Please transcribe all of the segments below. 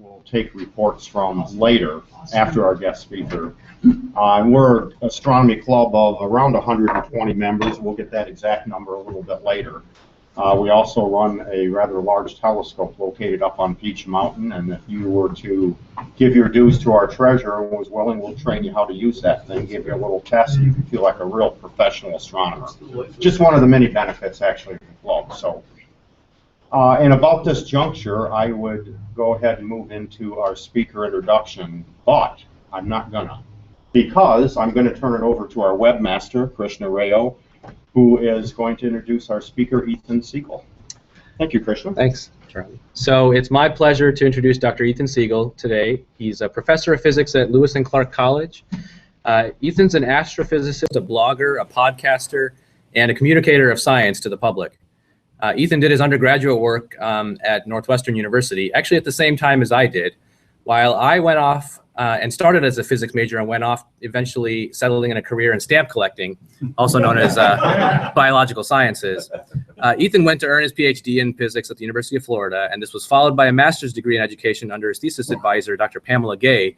we'll take reports from later after our guest speaker. And we're an astronomy club of around 120 members. We'll get that exact number a little bit later. We also run a rather large telescope located up on Peach Mountain, and if you were to give your dues to our treasurer and was willing, we'll train you how to use that thing, give you a little test, so you can feel like a real professional astronomer. Just one of the many benefits, actually, of the club. So, and about this juncture, I would go ahead and move into our speaker introduction, but I'm not gonna, because I'm going to turn it over to our webmaster, Krishna Rayo, who is going to introduce our speaker, Ethan Siegel. Thank you, Krishna. Thanks, Charlie. So it's my pleasure to introduce Dr. Ethan Siegel today. He's a professor of physics at Lewis and Clark College. Ethan's an astrophysicist, a blogger, a podcaster, and a communicator of science to the public. Ethan did his undergraduate work at Northwestern University, actually at the same time as I did, while I went off and started as a physics major and went off, eventually settling in a career in stamp collecting, also known as biological sciences. Ethan went to earn his PhD in physics at the University of Florida, and this was followed by a master's degree in education under his thesis advisor, Dr. Pamela Gay,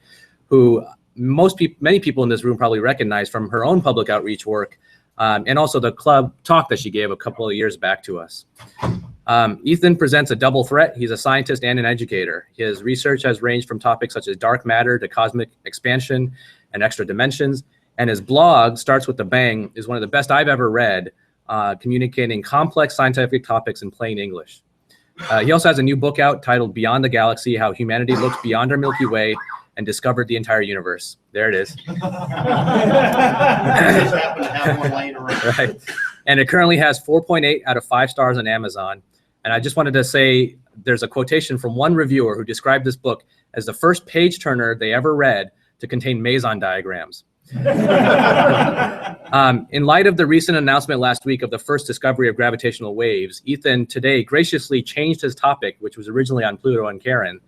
who many people in this room probably recognize from her own public outreach work, and also the club talk that she gave a couple of years back to us. Ethan presents a double threat. He's a scientist and an educator. His research has ranged from topics such as dark matter to cosmic expansion and extra dimensions. And his blog, Starts with a Bang, is one of the best I've ever read, communicating complex scientific topics in plain English. He also has a new book out titled Beyond the Galaxy, How Humanity Looked Beyond Our Milky Way and Discovered the Entire Universe. There it is. Right. And it currently has 4.8 out of 5 stars on Amazon. And I just wanted to say there's a quotation from one reviewer who described this book as the first page turner they ever read to contain Meson diagrams. In light of the recent announcement last week of the first discovery of gravitational waves, Ethan today graciously changed his topic, which was originally on Pluto and Charon,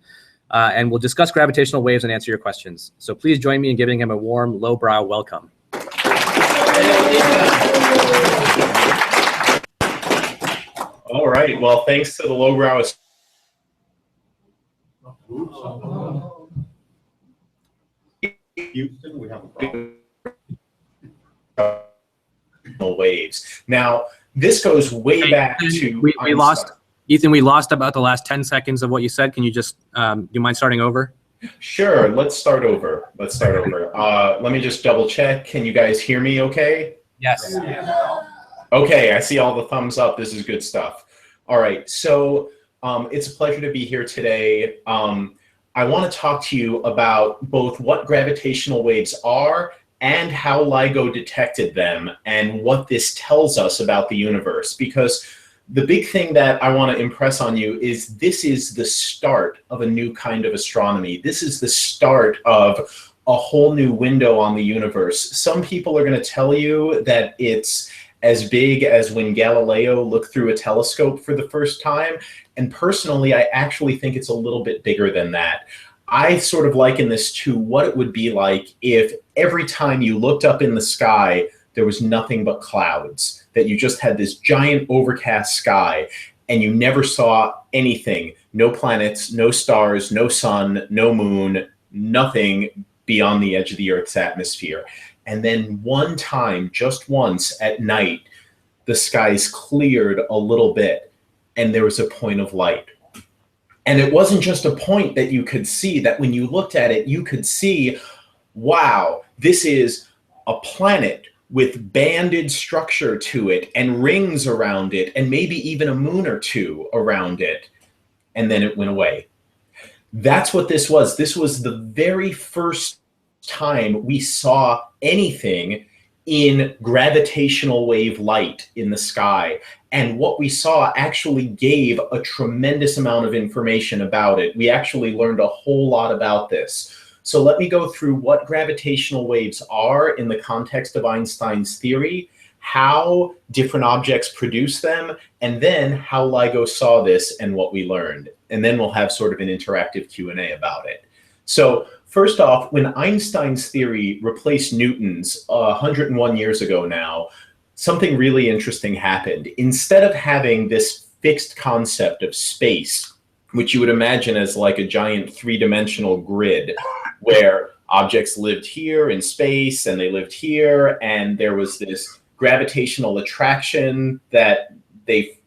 and we'll discuss gravitational waves and answer your questions. So please join me in giving him a warm, lowbrow welcome. All right. Well, thanks to the LowBrow Houston, we have a problem. Waves. Now, this goes way back to we lost Ethan. We lost about the last 10 seconds of what you said. Can you just do you mind starting over? Sure. Let's start over. Let me just double check. Can you guys hear me okay? Yes. Okay, I see all the thumbs up. This is good stuff. All right, so it's a pleasure to be here today. I want to talk to you about both what gravitational waves are and how LIGO detected them and what this tells us about the universe. Because the big thing that I want to impress on you is this is the start of a new kind of astronomy. This is the start of a whole new window on the universe. Some people are going to tell you that it's as big as when Galileo looked through a telescope for the first time. And personally, I actually think it's a little bit bigger than that. I sort of liken this to what it would be like if every time you looked up in the sky, there was nothing but clouds, that you just had this giant overcast sky and you never saw anything, no planets, no stars, no sun, no moon, nothing beyond the edge of the Earth's atmosphere. And then one time, just once at night, the skies cleared a little bit and there was a point of light. And it wasn't just a point that you could see, that when you looked at it, you could see, wow, this is a planet with banded structure to it and rings around it and maybe even a moon or two around it. And then it went away. That's what this was. This was the very first time we saw anything in gravitational wave light in the sky. And what we saw actually gave a tremendous amount of information about it. We actually learned a whole lot about this. So let me go through what gravitational waves are in the context of Einstein's theory, how different objects produce them, and then how LIGO saw this and what we learned. And then we'll have sort of an interactive Q&A about it. So first off, when Einstein's theory replaced Newton's 101 years ago now, something really interesting happened. Instead of having this fixed concept of space, which you would imagine as like a giant three-dimensional grid where objects lived here in space and they lived here, and there was this gravitational attraction that they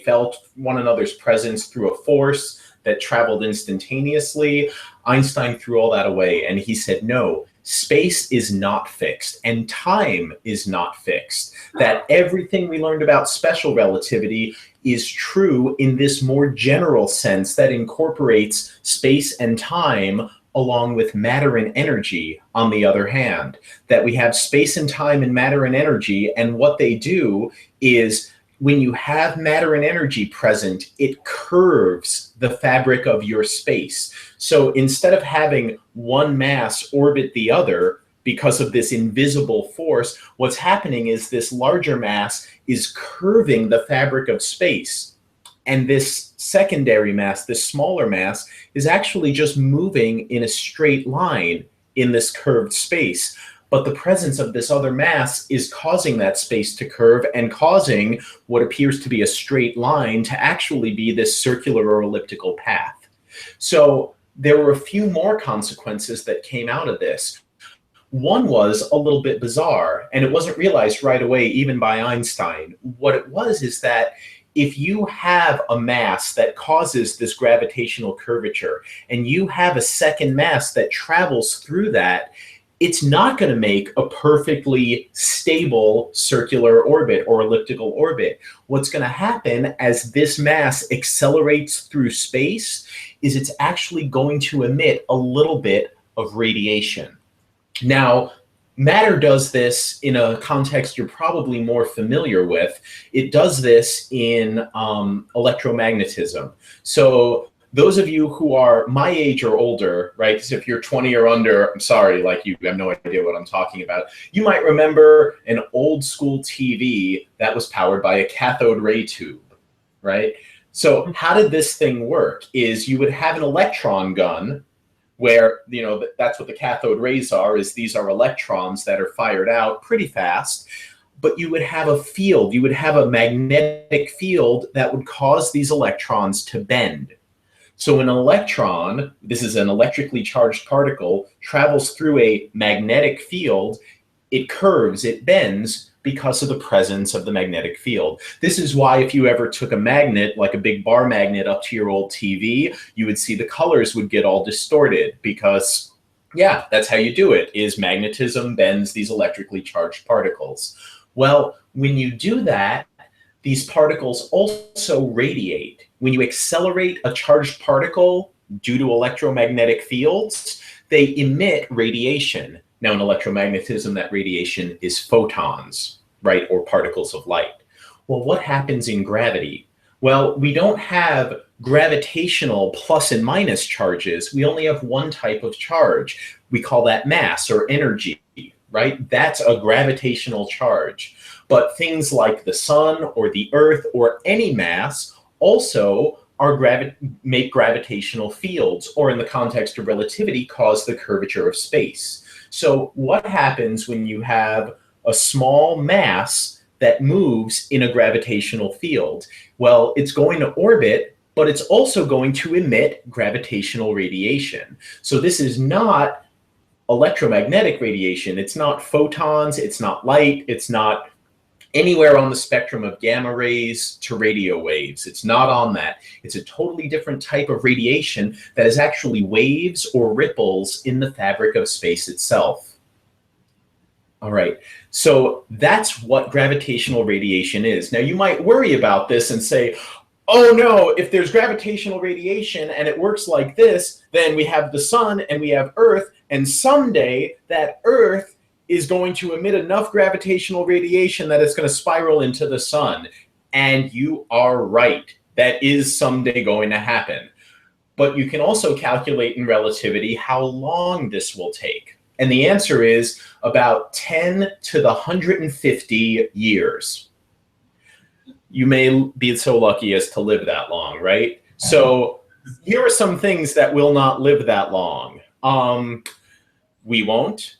felt one another's presence through a force that traveled instantaneously. Einstein threw all that away, and he said, no, space is not fixed and time is not fixed. That everything we learned about special relativity is true in this more general sense that incorporates space and time along with matter and energy on the other hand. That we have space and time and matter and energy, and what they do is when you have matter and energy present, it curves the fabric of your space. So instead of having one mass orbit the other because of this invisible force, what's happening is this larger mass is curving the fabric of space. And this secondary mass, this smaller mass, is actually just moving in a straight line in this curved space. But the presence of this other mass is causing that space to curve and causing what appears to be a straight line to actually be this circular or elliptical path. So there were a few more consequences that came out of this. One was a little bit bizarre, and it wasn't realized right away even by Einstein. What it was is that if you have a mass that causes this gravitational curvature and you have a second mass that travels through that, it's not going to make a perfectly stable circular orbit or elliptical orbit. What's going to happen as this mass accelerates through space is it's actually going to emit a little bit of radiation. Now, matter does this in a context you're probably more familiar with. It does this in electromagnetism. So those of you who are my age or older, right, because if you're 20 or under, I'm sorry, like you have no idea what I'm talking about. You might remember an old school TV that was powered by a cathode ray tube, right? So how did this thing work? Is you would have an electron gun where, you know, that's what the cathode rays are, is these are electrons that are fired out pretty fast. But you would have a field, you would have a magnetic field that would cause these electrons to bend. So an electron, this is an electrically charged particle, travels through a magnetic field, it curves, it bends because of the presence of the magnetic field. This is why if you ever took a magnet, like a big bar magnet up to your old TV, you would see the colors would get all distorted because, yeah, that's how you do it, is magnetism bends these electrically charged particles. Well, when you do that, these particles also radiate. When you accelerate a charged particle due to electromagnetic fields, they emit radiation. Now in electromagnetism, that radiation is photons, right, or particles of light. Well, what happens in gravity? Well, we don't have gravitational plus and minus charges. We only have one type of charge. We call that mass or energy, right? That's a gravitational charge. But things like the sun or the earth or any mass also make gravitational fields, or in the context of relativity, cause the curvature of space. So what happens when you have a small mass that moves in a gravitational field? Well, it's going to orbit, but it's also going to emit gravitational radiation. So this is not electromagnetic radiation. It's not photons, it's not light, it's not anywhere on the spectrum of gamma rays to radio waves. It's not on that. It's a totally different type of radiation that is actually waves or ripples in the fabric of space itself. All right, so that's what gravitational radiation is. Now you might worry about this and say, oh no, if there's gravitational radiation and it works like this, then we have the sun and we have Earth, and someday that Earth is going to emit enough gravitational radiation that it's going to spiral into the sun. And you are right. That is someday going to happen. But you can also calculate in relativity how long this will take. And the answer is about 10 to the 150 years. You may be so lucky as to live that long, right? So here are some things that will not live that long. We won't.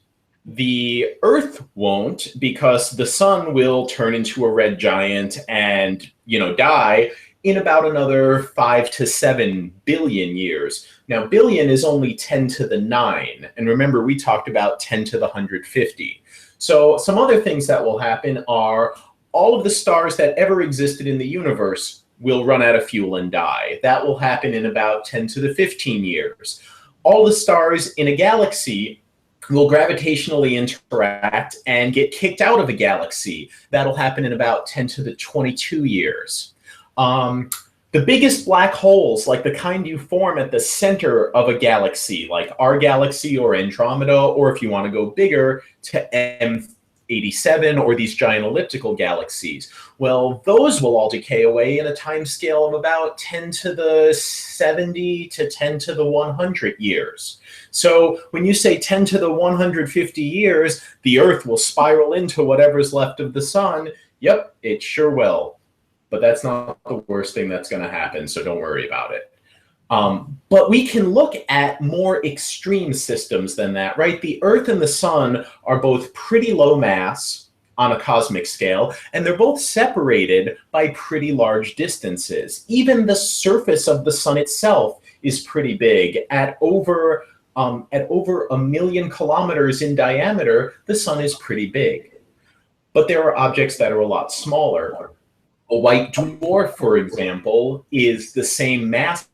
The Earth won't, because the sun will turn into a red giant and, you know, die in about another 5 to 7 billion years. Now, billion is only 10 to the 9. And remember, we talked about 10 to the 150. So some other things that will happen are all of the stars that ever existed in the universe will run out of fuel and die. That will happen in about 10 to the 15 years. All the stars in a galaxy will gravitationally interact and get kicked out of a galaxy. That'll happen in about 10 to the 22 years. The biggest black holes, like the kind you form at the center of a galaxy, like our galaxy or Andromeda, or if you want to go bigger, to M87 or these giant elliptical galaxies, well, those will all decay away in a time scale of about 10 to the 70 to 10 to the 100 years. So when you say 10 to the 150 years, the Earth will spiral into whatever's left of the sun. Yep, it sure will. But that's not the worst thing that's going to happen, so don't worry about it. But we can look at more extreme systems than that, right? The Earth and the Sun are both pretty low mass on a cosmic scale, and they're both separated by pretty large distances. Even the surface of the Sun itself is pretty big. At over 1 million kilometers in diameter, the Sun is pretty big. But there are objects that are a lot smaller. A white dwarf, for example, is the same mass.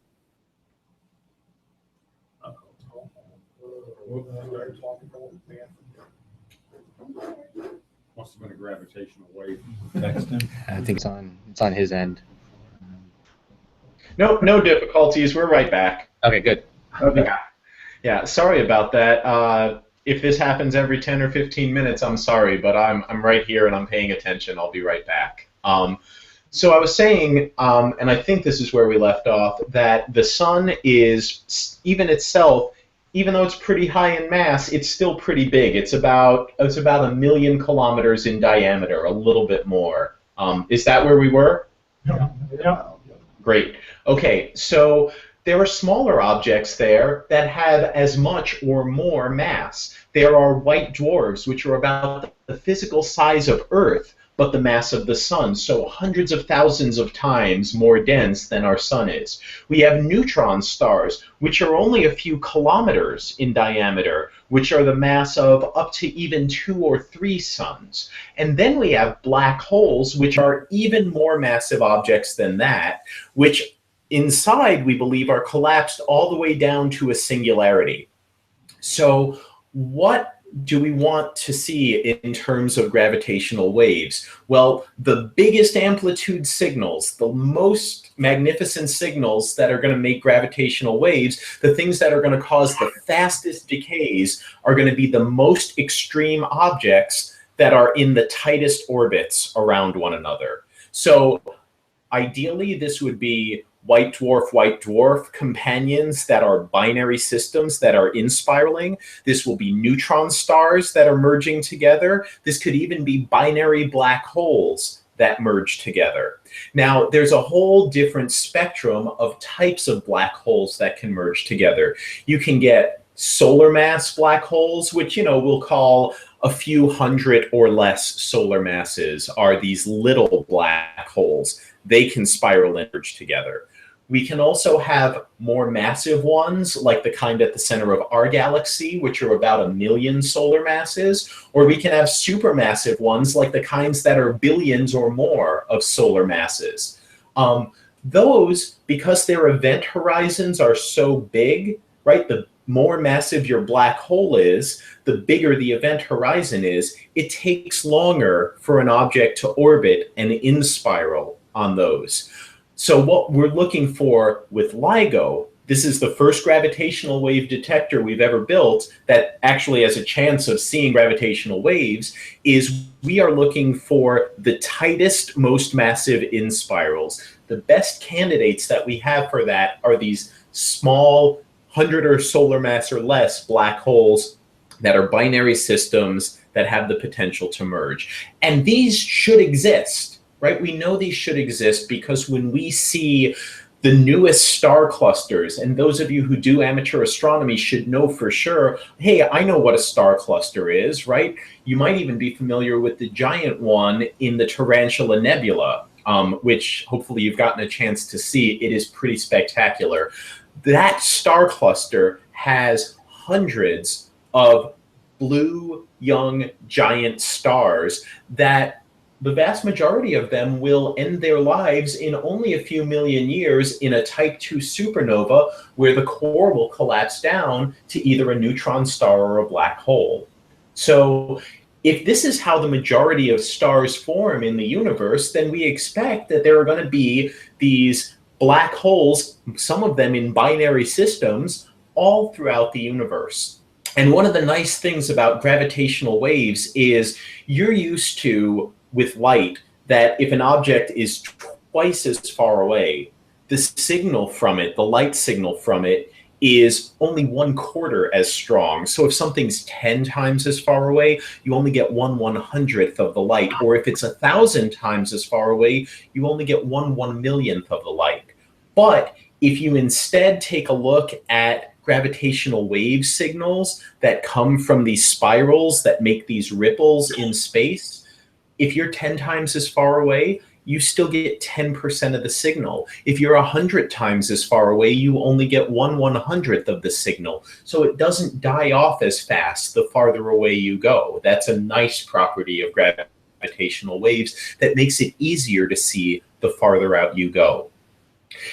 Must have been a gravitational wave. I think it's on his end. No difficulties. We're right back. Okay, good. Okay. Yeah, sorry about that. If this happens every 10 or 15 minutes, I'm sorry, but I'm right here and I'm paying attention. I'll be right back. So I was saying, and I think this is where we left off, that the Sun is, even itself, even though it's pretty high in mass, it's still pretty big. It's about 1 million kilometers in diameter, a little bit more. Is that where we were? Yeah. Great. Okay, so there are smaller objects there that have as much or more mass. There are white dwarfs, which are about the physical size of Earth, but the mass of the Sun, so hundreds of thousands of times more dense than our Sun is. We have neutron stars, which are only a few kilometers in diameter, which are the mass of up to even 2 or 3 suns. And then we have black holes, which are even more massive objects than that, which inside, we believe, are collapsed all the way down to a singularity. So what do we want to see in terms of gravitational waves? Well, the biggest amplitude signals, the most magnificent signals that are going to make gravitational waves, the things that are going to cause the fastest decays, are going to be the most extreme objects that are in the tightest orbits around one another. So ideally, this would be white dwarf companions that are binary systems that are inspiraling. This will be neutron stars that are merging together. This could even be binary black holes that merge together. Now, there's a whole different spectrum of types of black holes that can merge together. You can get solar mass black holes, which, we'll call a few hundred or less solar masses are these little black holes. They can spiral and merge together. We can also have more massive ones, like the kind at the center of our galaxy, which are about 1 million solar masses, or we can have supermassive ones, like the kinds that are billions or more of solar masses. Those, because their event horizons are so big, right, the more massive your black hole is, the bigger the event horizon is, it takes longer for an object to orbit and inspiral on those. So what we're looking for with LIGO, this is the first gravitational wave detector we've ever built that actually has a chance of seeing gravitational waves, is we are looking for the tightest, most massive inspirals. The best candidates that we have for that are these small 100 or solar mass or less black holes that are binary systems that have the potential to merge. And these should exist. Right? We know these should exist because when we see the newest star clusters, and those of you who do amateur astronomy should know for sure, hey, I know what a star cluster is, right? You might even be familiar with the giant one in the Tarantula Nebula, which hopefully you've gotten a chance to see. It is pretty spectacular. That star cluster has hundreds of blue young giant stars that the vast majority of them will end their lives in only a few million years in a type 2 supernova where the core will collapse down to either a neutron star or a black hole. So if this is how the majority of stars form in the universe, then we expect that there are going to be these black holes, some of them in binary systems, all throughout the universe. And one of the nice things about gravitational waves is you're used to, with light, that if an object is twice as far away, the signal from it, the light signal from it, is only 1/4 as strong. So if something's 10 times as far away, you only get 1/100th of the light. Or if it's 1,000 times as far away, you only get 1/1,000,000th of the light. But if you instead take a look at gravitational wave signals that come from these spirals that make these ripples in space, if you're 10 times as far away, you still get 10% of the signal. If you're 100 times as far away, you only get 1/100th of the signal. So it doesn't die off as fast the farther away you go. That's a nice property of gravitational waves that makes it easier to see the farther out you go.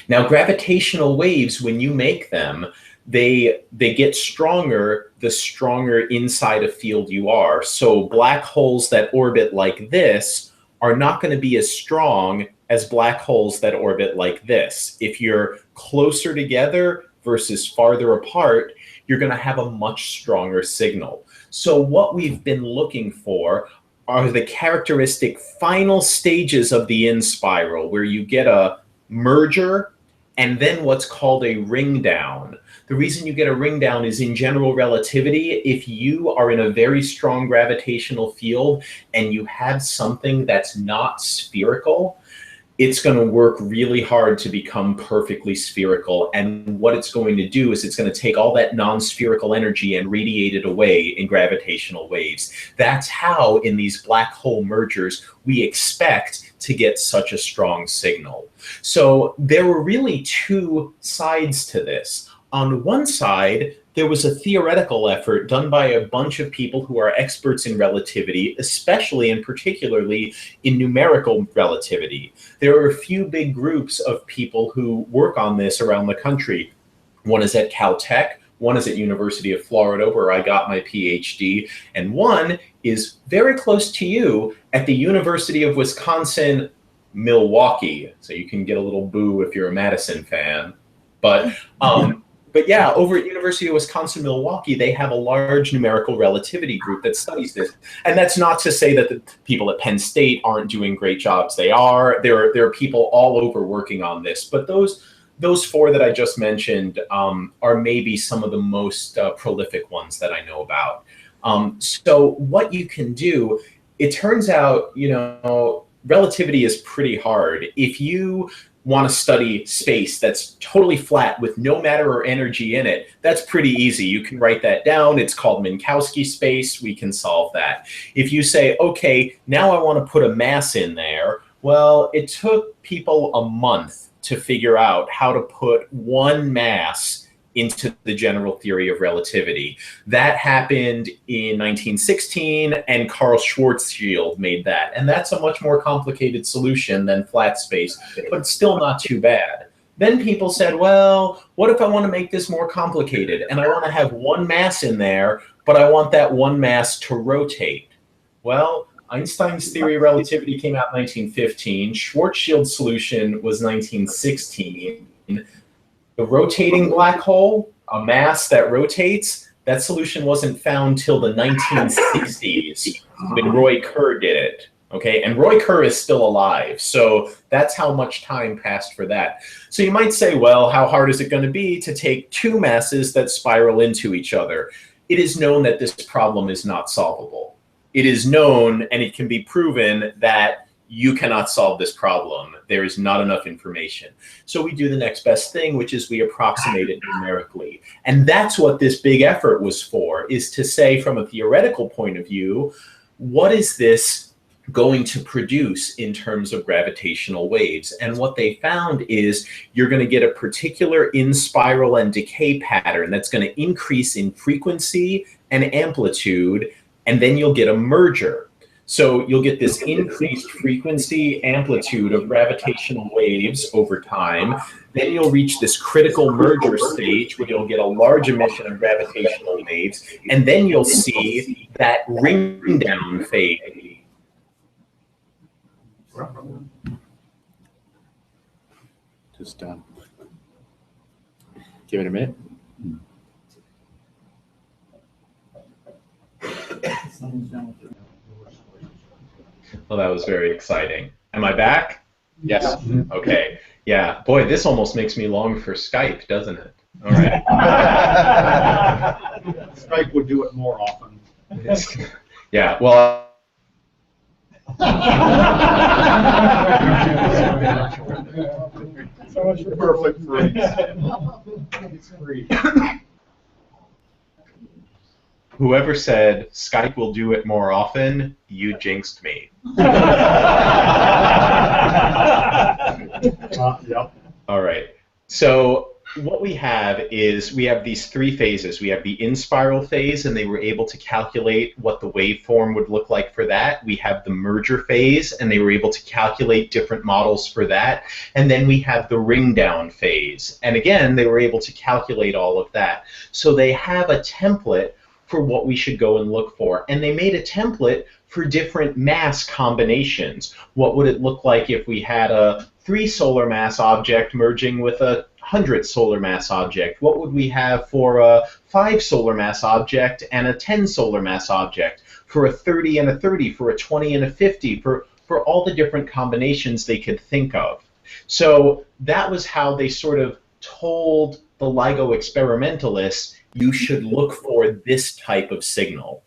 Now, gravitational waves, when you make them, they get stronger the stronger inside a field you are. So black holes that orbit like this are not going to be as strong as black holes that orbit like this. If you're closer together versus farther apart, you're going to have a much stronger signal. So what we've been looking for are the characteristic final stages of the in spiral, where you get a merger and then what's called a ring down. The reason you get a ring down is in general relativity, if you are in a very strong gravitational field and you have something that's not spherical, it's going to work really hard to become perfectly spherical. And what it's going to do is it's going to take all that non-spherical energy and radiate it away in gravitational waves. That's how, in these black hole mergers, we expect to get such a strong signal. So there were really two sides to this. On one side, there was a theoretical effort done by a bunch of people who are experts in relativity, especially and particularly in numerical relativity. There are a few big groups of people who work on this around the country. One is at Caltech, one is at University of Florida, where I got my PhD, and one is very close to you at the University of Wisconsin, Milwaukee. So you can get a little boo if you're a Madison fan. But yeah, over at University of Wisconsin-Milwaukee, they have a large numerical relativity group that studies this. And that's not to say that the people at Penn State aren't doing great jobs. They are. There are people all over working on this. But those four that I just mentioned are maybe some of the most prolific ones that I know about. So what you can do, it turns out, relativity is pretty hard. If you want to study space that's totally flat with no matter or energy in it, that's pretty easy. You can write that down. It's called Minkowski space. We can solve that. If you say, okay, now I want to put a mass in there, well, it took people a month to figure out how to put one mass into the general theory of relativity. That happened in 1916, and Karl Schwarzschild made that. And that's a much more complicated solution than flat space, but still not too bad. Then people said, well, what if I want to make this more complicated? And I want to have one mass in there, but I want that one mass to rotate. Well, Einstein's theory of relativity came out in 1915. Schwarzschild's solution was 1916. The rotating black hole, a mass that rotates, that solution wasn't found till the 1960s when Roy Kerr did it. Okay, and Roy Kerr is still alive, so that's how much time passed for that. So you might say, well, how hard is it going to be to take two masses that spiral into each other? It is known that this problem is not solvable. It is known, and it can be proven, that you cannot solve this problem. There is not enough information. So we do the next best thing, which is we approximate it numerically. And that's what this big effort was for, is to say from a theoretical point of view, what is this going to produce in terms of gravitational waves. And what they found is you're going to get a particular in-spiral and decay pattern that's going to increase in frequency and amplitude, and then you'll get a merger. So you'll get this increased frequency amplitude of gravitational waves over time. Then you'll reach this critical merger stage where you'll get a large emission of gravitational waves, and then you'll see that ring down phase. Just give it a minute. Well, that was very exciting. Am I back? Yes. Okay. Yeah. Boy, this almost makes me long for Skype, doesn't it? All right. Skype would do it more often. Yeah. Well. So much for perfect freeze. Whoever said Skype will do it more often, you jinxed me. Yep. All right. So what we have is we have these three phases. We have the in-spiral phase, and they were able to calculate what the waveform would look like for that. We have the merger phase, and they were able to calculate different models for that. And then we have the ring-down phase. And again, they were able to calculate all of that. So they have a template for what we should go and look for. And they made a template for different mass combinations. What would it look like if we had a 3 solar mass object merging with a 100 solar mass object? What would we have for a 5 solar mass object and a 10 solar mass object? For a 30 and a 30, for a 20 and a 50, for all the different combinations they could think of. So that was how they sort of told the LIGO experimentalists, you should look for this type of signal.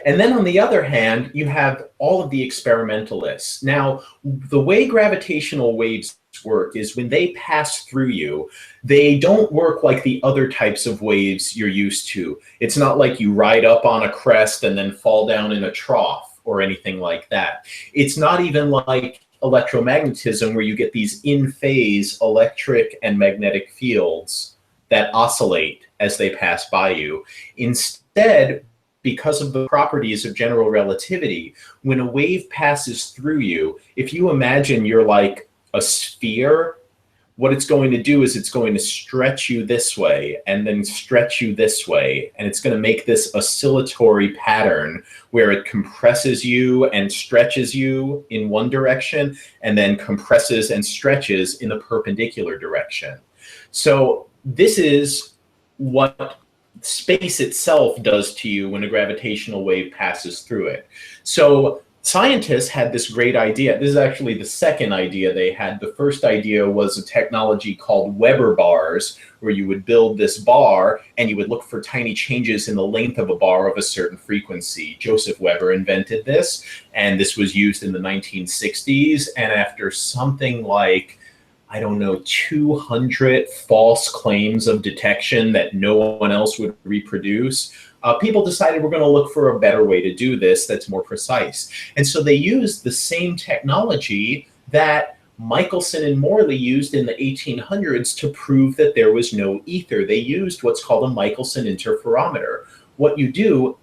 And then on the other hand, you have all of the experimentalists. Now, the way gravitational waves work is when they pass through you, they don't work like the other types of waves you're used to. It's not like you ride up on a crest and then fall down in a trough or anything like that. It's not even like electromagnetism where you get these in-phase electric and magnetic fields that oscillate as they pass by you. Instead, because of the properties of general relativity, when a wave passes through you, if you imagine you're like a sphere, what it's going to do is it's going to stretch you this way and then stretch you this way, and it's going to make this oscillatory pattern where it compresses you and stretches you in one direction and then compresses and stretches in the perpendicular direction. So this is what space itself does to you when a gravitational wave passes through it. So scientists had this great idea. This is actually the second idea they had. The first idea was a technology called Weber bars, where you would build this bar and you would look for tiny changes in the length of a bar of a certain frequency. Joseph Weber invented this, and this was used in the 1960s. And after something like, I don't know, 200 false claims of detection that no one else would reproduce, people decided we're going to look for a better way to do this that's more precise. And so they used the same technology that Michelson and Morley used in the 1800s to prove that there was no ether. They used what's called a Michelson Interferometer. What you do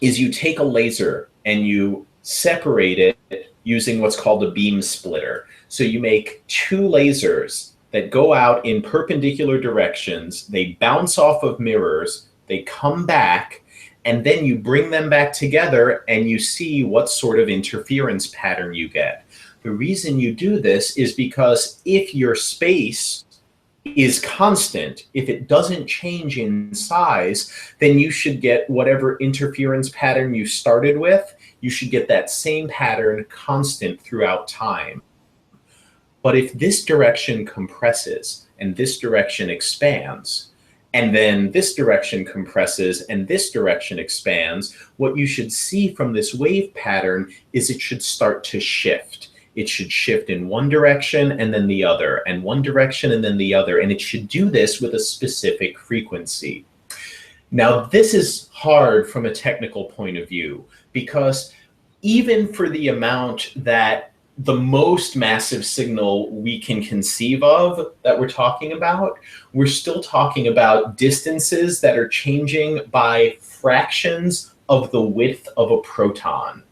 is you take a laser and you separate it using what's called a beam splitter. So you make 2 lasers that go out in perpendicular directions, they bounce off of mirrors, they come back, and then you bring them back together and you see what sort of interference pattern you get. The reason you do this is because if your space is constant, if it doesn't change in size, then you should get whatever interference pattern you started with, you should get that same pattern constant throughout time. But if this direction compresses and this direction expands, and then this direction compresses and this direction expands, what you should see from this wave pattern is it should start to shift. It should shift in one direction and then the other, and one direction and then the other, and it should do this with a specific frequency. Now, this is hard from a technical point of view, because even for the amount that the most massive signal we can conceive of that we're talking about, we're still talking about distances that are changing by fractions of the width of a proton.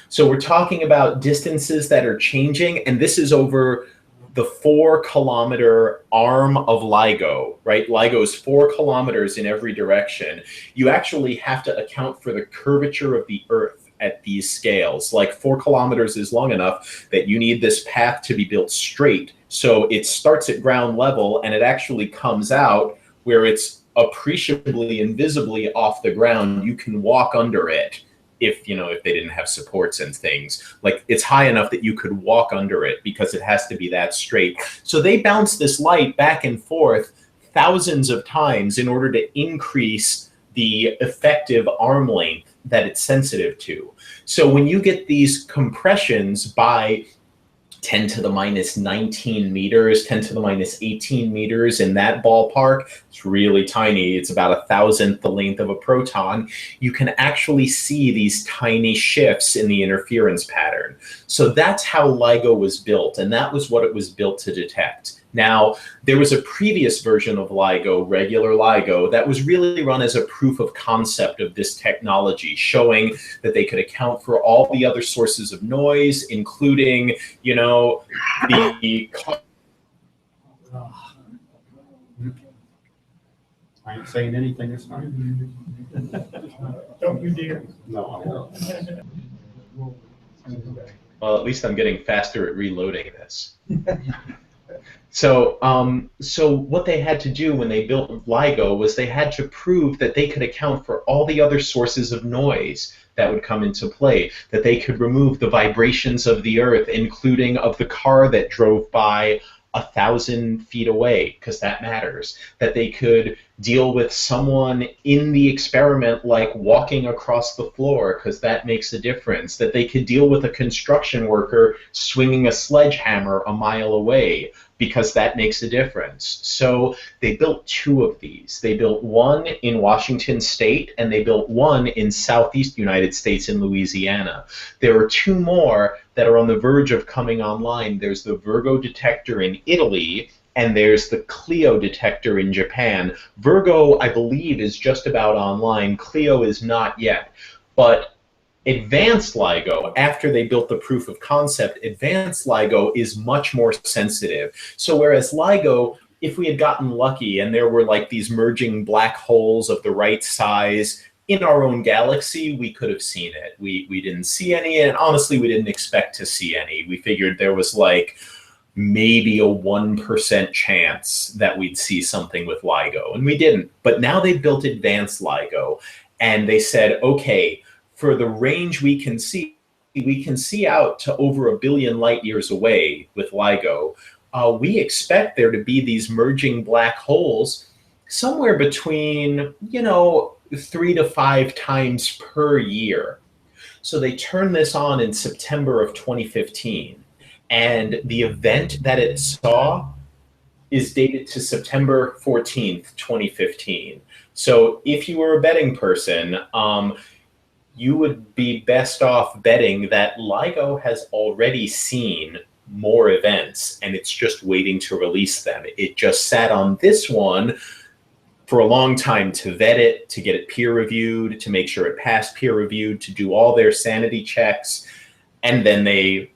So we're talking about distances that are changing, and this is over the 4-kilometer arm of LIGO, right? LIGO is 4 kilometers in every direction. You actually have to account for the curvature of the Earth at these scales. Like 4 kilometers is long enough that you need this path to be built straight. So it starts at ground level and it actually comes out where it's appreciably and visibly off the ground. You can walk under it if they didn't have supports and things. Like, it's high enough that you could walk under it because it has to be that straight. So they bounce this light back and forth thousands of times in order to increase the effective arm length that it's sensitive to. So when you get these compressions by 10 to the minus 19 meters, 10 to the minus 18 meters in that ballpark, it's really tiny. It's about 1,000th the length of a proton. You can actually see these tiny shifts in the interference pattern. So that's how LIGO was built, and that was what it was built to detect. Now, there was a previous version of LIGO, regular LIGO, that was really run as a proof of concept of this technology, showing that they could account for all the other sources of noise, including, the... I ain't saying anything this time. Don't you dare. No, I won't. Well, at least I'm getting faster at reloading this. So what they had to do when they built LIGO was they had to prove that they could account for all the other sources of noise that would come into play, that they could remove the vibrations of the Earth, including of the car that drove by 1,000 feet away, because that matters, that they could deal with someone in the experiment like walking across the floor, because that makes a difference, that they could deal with a construction worker swinging a sledgehammer a mile away, because that makes a difference. So they built 2 of these. They built one in Washington State, and they built one in Southeast United States in Louisiana. There are 2 more that are on the verge of coming online. There's the Virgo Detector in Italy, and there's the Clio detector in Japan. Virgo, I believe, is just about online. Clio is not yet. But advanced LIGO, after they built the proof of concept, advanced LIGO is much more sensitive. So whereas LIGO, if we had gotten lucky and there were like these merging black holes of the right size in our own galaxy, we could have seen it. We didn't see any, and honestly, we didn't expect to see any. We figured there was like maybe a 1% chance that we'd see something with LIGO, and we didn't. But now they built advanced LIGO, and they said, okay, for the range we can see out to over 1 billion light years away with LIGO. We expect there to be these merging black holes somewhere between, 3 to 5 times per year. So they turned this on in September of 2015. And the event that it saw is dated to September 14th, 2015. So if you were a betting person, you would be best off betting that LIGO has already seen more events and it's just waiting to release them. It just sat on this one for a long time to vet it, to get it peer reviewed, to make sure it passed peer reviewed, to do all their sanity checks. And then they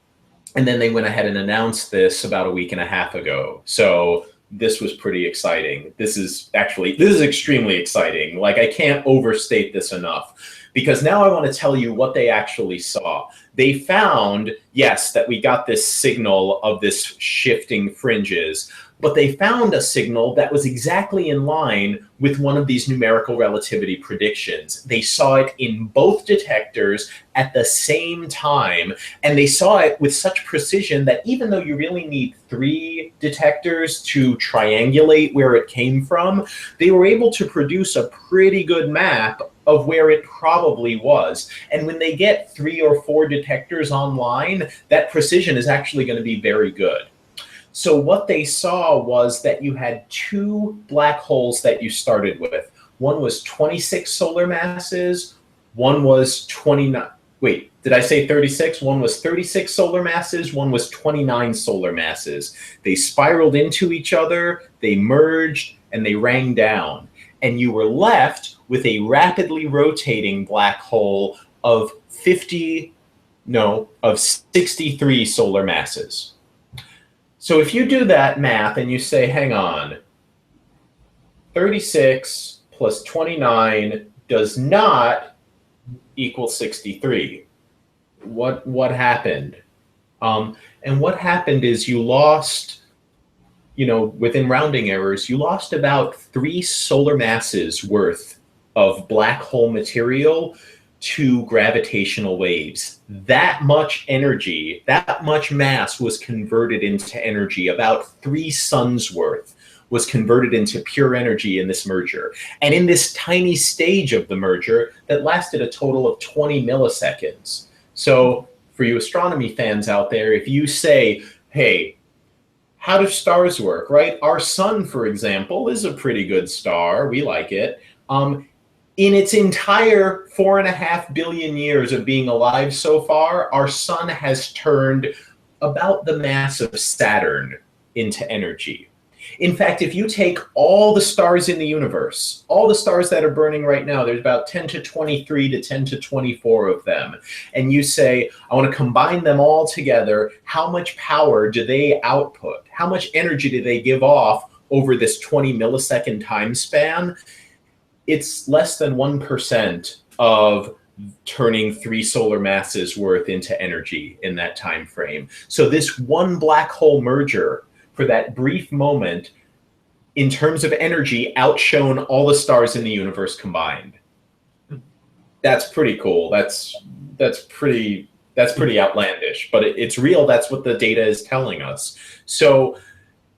went ahead and announced this about a week and a half ago. So this was pretty exciting. This is extremely exciting. Like, I can't overstate this enough, because now I want to tell you what they actually saw. They found, yes, that we got this signal of this shifting fringes, but they found a signal that was exactly in line with one of these numerical relativity predictions. They saw it in both detectors at the same time, and they saw it with such precision that even though you really need 3 detectors to triangulate where it came from, they were able to produce a pretty good map of where it probably was. And when they get 3 or 4 detectors online, that precision is actually going to be very good. So what they saw was that you had 2 black holes that you started with. One was 26 solar masses, one was 29. Wait, Did I say 36? One was 36 solar masses, one was 29 solar masses. They spiraled into each other, they merged, and they rang down. And you were left with a rapidly rotating black hole of 63 solar masses. So if you do that math and you say, hang on, 36 plus 29 does not equal 63. What happened? And what happened is you lost, within rounding errors, you lost about 3 solar masses worth of black hole material to gravitational waves. That much energy, that much mass was converted into energy. About 3 suns worth was converted into pure energy in this merger. And in this tiny stage of the merger that lasted a total of 20 milliseconds. So for you astronomy fans out there, if you say, hey, how do stars work, right? Our sun, for example, is a pretty good star. We like it. In its entire 4.5 billion years of being alive so far, our sun has turned about the mass of Saturn into energy. In fact, if you take all the stars in the universe, all the stars that are burning right now, there's about 10 to 23 to 10 to 24 of them, and you say, I want to combine them all together, how much power do they output? How much energy do they give off over this 20 millisecond time span? It's less than 1% of turning 3 solar masses worth into energy in that time frame. So this one black hole merger for that brief moment, in terms of energy, outshone all the stars in the universe combined. That's pretty cool. That's pretty outlandish, but it's real. That's what the data is telling us. So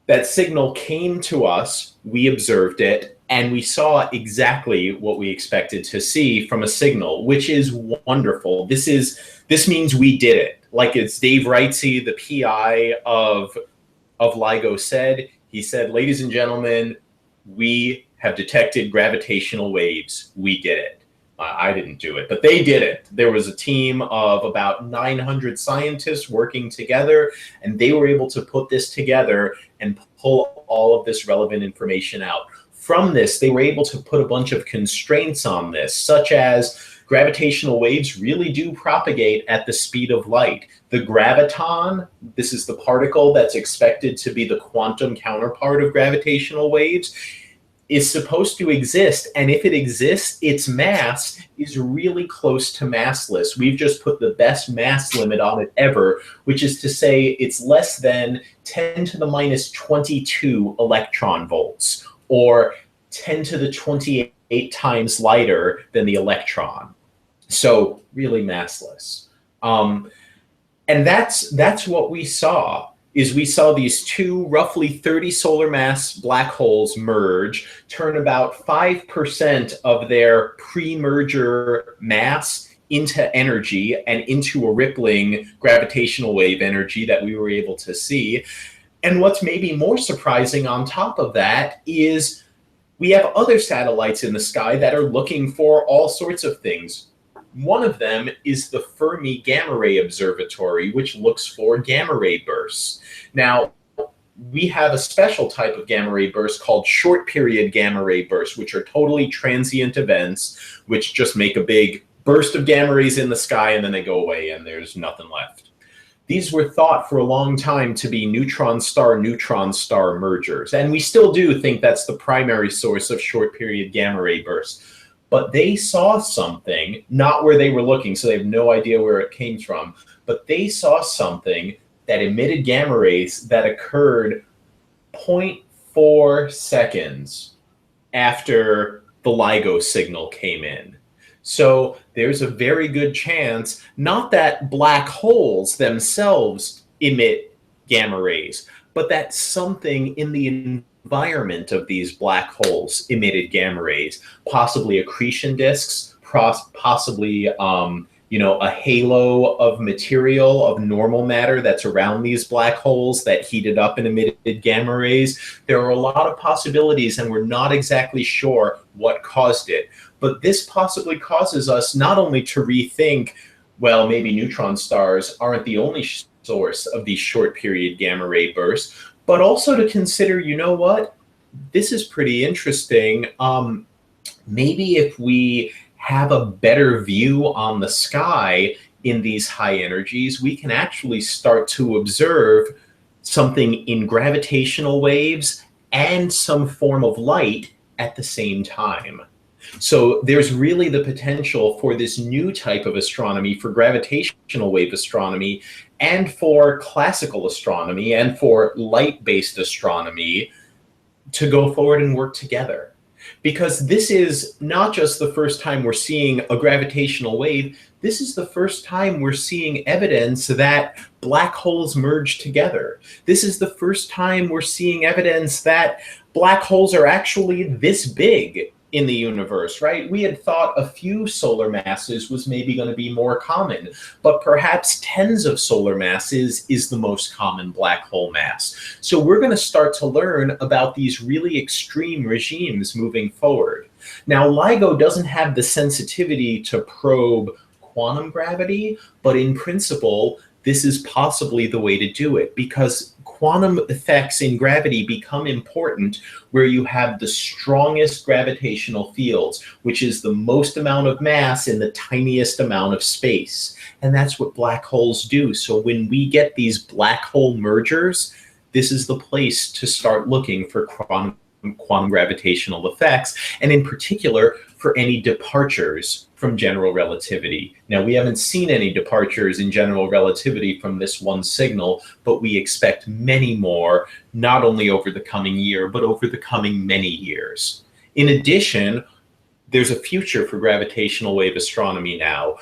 that signal came to us, we observed it, and we saw exactly what we expected to see from a signal, which is wonderful. This means we did it. Like it's Dave Wrightsey, the PI of LIGO said. He said, ladies and gentlemen, we have detected gravitational waves. We did it. I didn't do it, but they did it. There was a team of about 900 scientists working together, and they were able to put this together and pull all of this relevant information out. From this, they were able to put a bunch of constraints on this, such as gravitational waves really do propagate at the speed of light. The graviton, this is the particle that's expected to be the quantum counterpart of gravitational waves, is supposed to exist. And if it exists, its mass is really close to massless. We've just put the best mass limit on it ever, which is to say it's less than 10 to the minus 22 electron volts, or 10 to the 28 times lighter than the electron. So really massless. And that's what we saw, is we saw these two roughly 30 solar mass black holes merge, turn about 5% of their pre-merger mass into energy and into a rippling gravitational wave energy that we were able to see. And what's maybe more surprising on top of that is we have other satellites in the sky that are looking for all sorts of things. One of them is the Fermi Gamma Ray Observatory, which looks for gamma ray bursts. Now, we have a special type of gamma ray burst called short period gamma ray bursts, which are totally transient events, which just make a big burst of gamma rays in the sky and then they go away and there's nothing left. These were thought for a long time to be neutron star mergers, and we still do think that's the primary source of short period gamma ray bursts. But they saw something, not where they were looking, so they have no idea where it came from, but they saw something that emitted gamma rays that occurred 0.4 seconds after the LIGO signal came in. So there's a very good chance, not that black holes themselves emit gamma rays, but that something in the environment of these black holes emitted gamma rays, possibly accretion disks, possibly a halo of material, of normal matter that's around these black holes that heated up and emitted gamma rays. There are a lot of possibilities, and we're not exactly sure what caused it. But this possibly causes us not only to rethink well, maybe neutron stars aren't the only source of these short period gamma ray bursts, but also to consider, you know what, this is pretty interesting. Maybe if we have a better view on the sky in these high energies, we can actually start to observe something in gravitational waves and some form of light at the same time. So there's really the potential for this new type of astronomy, for gravitational wave astronomy, and for classical astronomy, and for light-based astronomy to go forward and work together. Because this is not just the first time we're seeing a gravitational wave, this is the first time we're seeing evidence that black holes merge together. This is the first time we're seeing evidence that black holes are actually this big in the universe, right? We had thought a few solar masses was maybe going to be more common, but perhaps tens of solar masses is the most common black hole mass. So we're going to start to learn about these really extreme regimes moving forward. Now, LIGO doesn't have the sensitivity to probe quantum gravity, but in principle, this is possibly the way to do it, because quantum effects in gravity become important where you have the strongest gravitational fields, which is the most amount of mass in the tiniest amount of space. And that's what black holes do. So when we get these black hole mergers, this is the place to start looking for quantum gravitational effects, and in particular for any departures from general relativity. Now, we haven't seen any departures in general relativity from this one signal, but we expect many more, not only over the coming year, but over the coming many years. In addition, there's a future for gravitational wave astronomy now.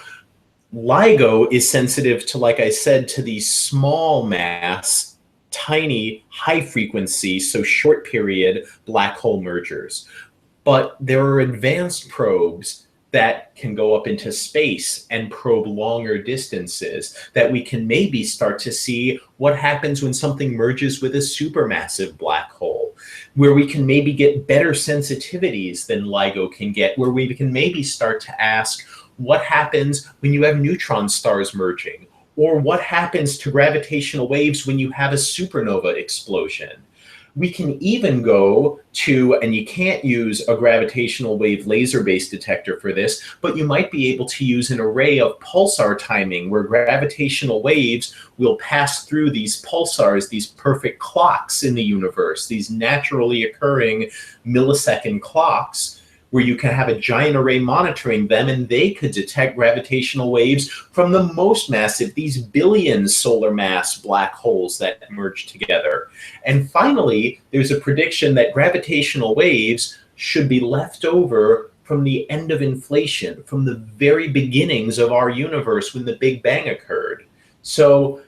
LIGO is sensitive to, like I said, to these small mass, tiny, high frequency, so short period black hole mergers. But there are advanced probes that can go up into space and probe longer distances, that we can maybe start to see what happens when something merges with a supermassive black hole, where we can maybe get better sensitivities than LIGO can get, where we can maybe start to ask what happens when you have neutron stars merging, or what happens to gravitational waves when you have a supernova explosion. We can even go to, and you can't use a gravitational wave laser-based detector for this, but you might be able to use an array of pulsar timing where gravitational waves will pass through these pulsars, these perfect clocks in the universe, these naturally occurring millisecond clocks, where you can have a giant array monitoring them, and they could detect gravitational waves from the most massive, these billion solar mass black holes that merge together. And finally, there's a prediction that gravitational waves should be left over from the end of inflation, from the very beginnings of our universe when the Big Bang occurred. So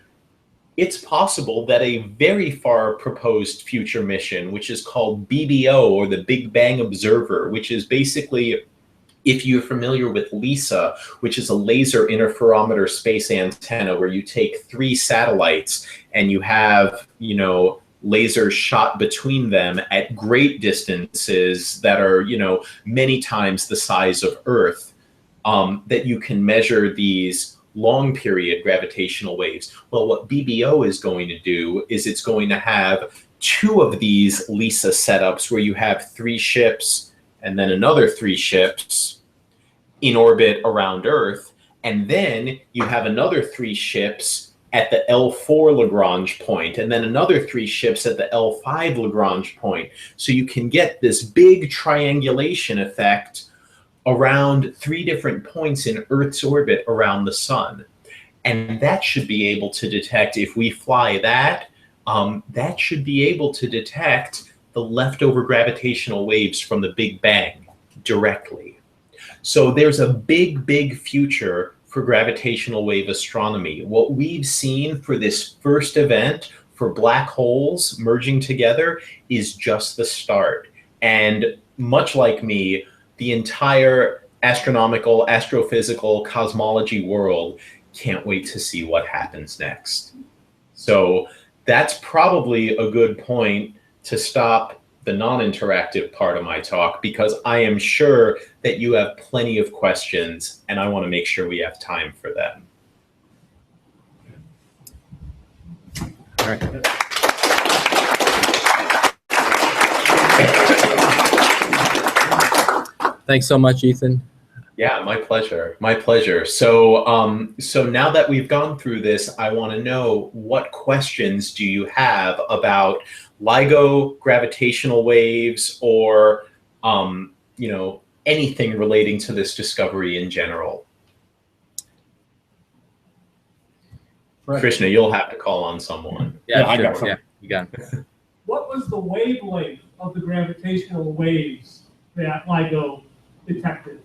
it's possible that a very far proposed future mission, which is called BBO, or the Big Bang Observer, which is basically, if you're familiar with LISA, which is a laser interferometer space antenna, where you take 3 satellites and you have, lasers shot between them at great distances that are, many times the size of Earth, that you can measure these long period gravitational waves. Well, what BBO is going to do is it's going to have 2 of these LISA setups where you have 3 ships and then another 3 ships in orbit around Earth, and then you have another 3 ships at the L4 Lagrange point, and then another 3 ships at the L5 Lagrange point. So you can get this big triangulation effect around 3 different points in Earth's orbit around the sun. And that should be able to detect, if we fly that, that should be able to detect the leftover gravitational waves from the Big Bang directly. So there's a big, big future for gravitational wave astronomy. What we've seen for this first event for black holes merging together is just the start. And much like me, the entire astronomical, astrophysical, cosmology world can't wait to see what happens next. So that's probably a good point to stop the non-interactive part of my talk, because I am sure that you have plenty of questions and I want to make sure we have time for them. right. Thanks so much, Ethan. Yeah, my pleasure. My pleasure. So, so now that we've gone through this, I want to know, what questions do you have about LIGO, gravitational waves, or you know, anything relating to this discovery in general? Right. Krishna, you'll have to call on someone. Yeah, I sure. got some. Yeah, you got it. What was the wavelength of the gravitational waves that LIGO detected?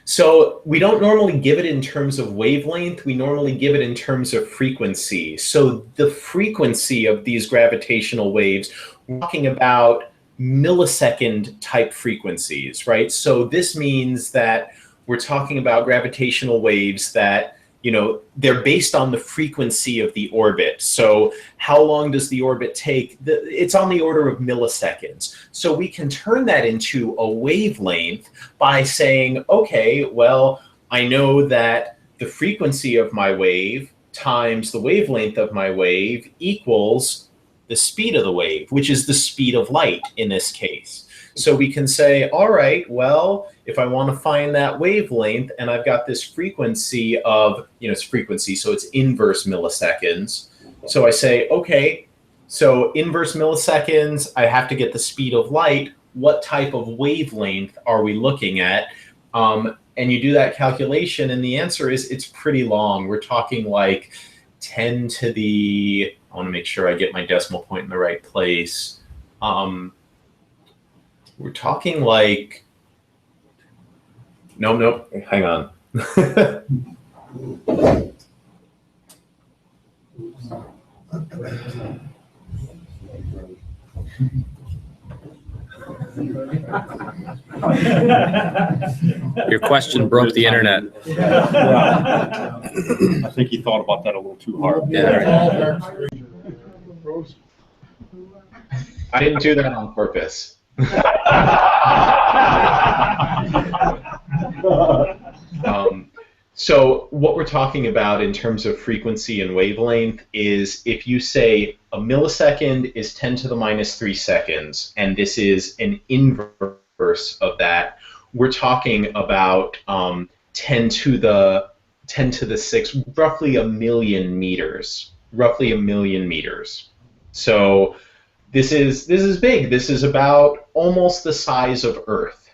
So we don't normally give it in terms of wavelength. We normally give it in terms of frequency. So the frequency of these gravitational waves, we're talking about millisecond type frequencies, right? So this means that we're talking about gravitational waves that, you know, they're based on the frequency of the orbit. So how long does the orbit take? It's on the order of milliseconds. So we can turn that into a wavelength by saying, okay, well, I know that the frequency of my wave times the wavelength of my wave equals the speed of the wave, which is the speed of light in this case. So we can say, all right, well, if I want to find that wavelength and I've got this frequency of, you know, it's frequency, so it's inverse milliseconds. So I say, okay, so inverse milliseconds, I have to get the speed of light. What type of wavelength are we looking at? And you do that calculation, and the answer is it's pretty long. We're talking like 10 to the, I want to make sure I get my decimal point in the right place. We're talking like, nope, hang on. Your question broke the internet. Yeah. I think he thought about that a little too hard. Yeah. I didn't do that on purpose. So what we're talking about in terms of frequency and wavelength is, if you say a millisecond is 10 to the minus 3 seconds, and this is an inverse of that, we're talking about 10 to the 6, roughly a million meters. So this is big. This is about almost the size of Earth.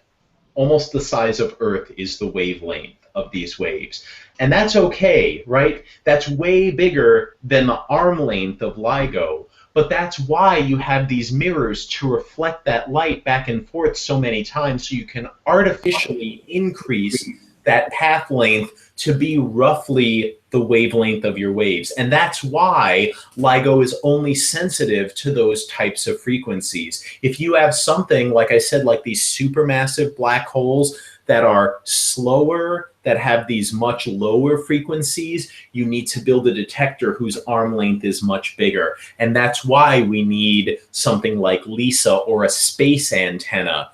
Almost the size of Earth is the wavelength of these waves. And that's okay, right? That's way bigger than the arm length of LIGO. But that's why you have these mirrors to reflect that light back and forth so many times, so you can artificially increase that path length to be roughly the wavelength of your waves. And that's why LIGO is only sensitive to those types of frequencies. If you have something, like I said, like these supermassive black holes that are slower, that have these much lower frequencies, you need to build a detector whose arm length is much bigger. And that's why we need something like LISA or a space antenna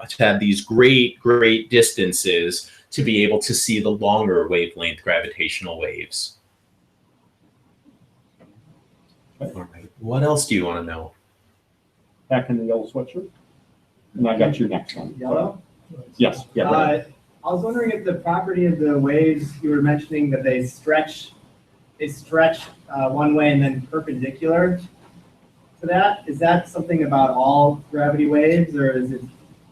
to have these great distances to be able to see the longer wavelength gravitational waves. All right. What else do you want to know? Back in the yellow sweatshirt. And I got your next one. Yellow? Yes. Yeah. Right. I was wondering if the property of the waves, you were mentioning that they stretch one way and then perpendicular to that. Is that something about all gravity waves, or is it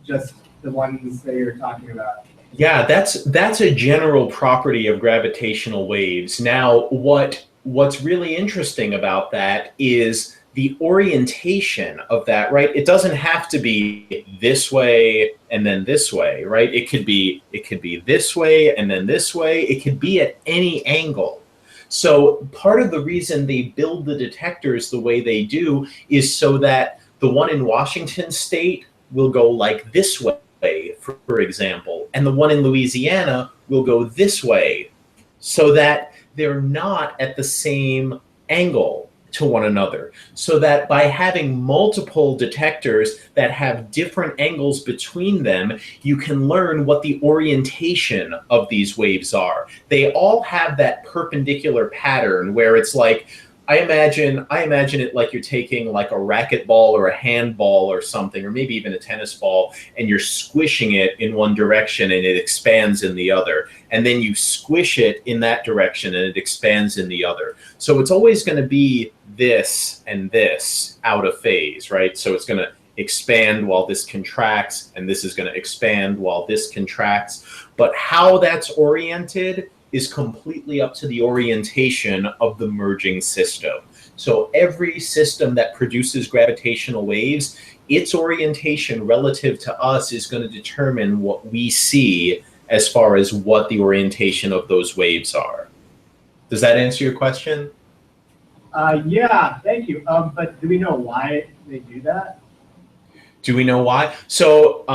just the ones that you're talking about? Yeah, that's a general property of gravitational waves. Now, what's really interesting about that is the orientation of that, right? It doesn't have to be this way and then this way, right? It could be this way and then this way. It could be at any angle. So part of the reason they build the detectors the way they do is so that the one in Washington State will go like this way, for example, and the one in Louisiana will go this way, so that they're not at the same angle to one another, so that by having multiple detectors that have different angles between them, you can learn what the orientation of these waves are. They all have that perpendicular pattern where it's like, I imagine it like you're taking like a racquetball or a handball or something, or maybe even a tennis ball, and you're squishing it in one direction and it expands in the other. And then you squish it in that direction and it expands in the other. So it's always going to be this and this out of phase, right? So it's going to expand while this contracts, and this is going to expand while this contracts. But how that's oriented is completely up to the orientation of the merging system. So every system that produces gravitational waves, its orientation relative to us is going to determine what we see as far as what the orientation of those waves are. Does that answer your question? Yeah, thank you. But do we know why they do that? Do we know why? So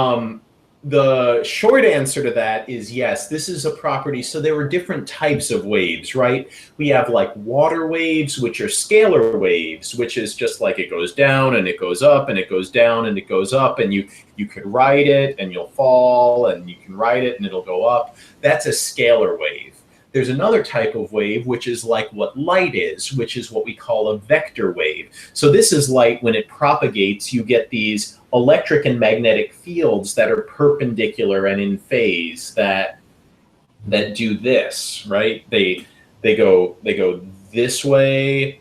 the short answer to that is yes, this is a property. So there were different types of waves, right? We have like water waves, which are scalar waves, which is just like it goes down and it goes up and it goes down and it goes up, and you can ride it and you'll fall, and you can ride it and it'll go up. That's a scalar wave. There's another type of wave, which is like what light is, which is what we call a vector wave. So this is light. When it propagates, you get these electric and magnetic fields that are perpendicular and in phase that do this, right? They go this way,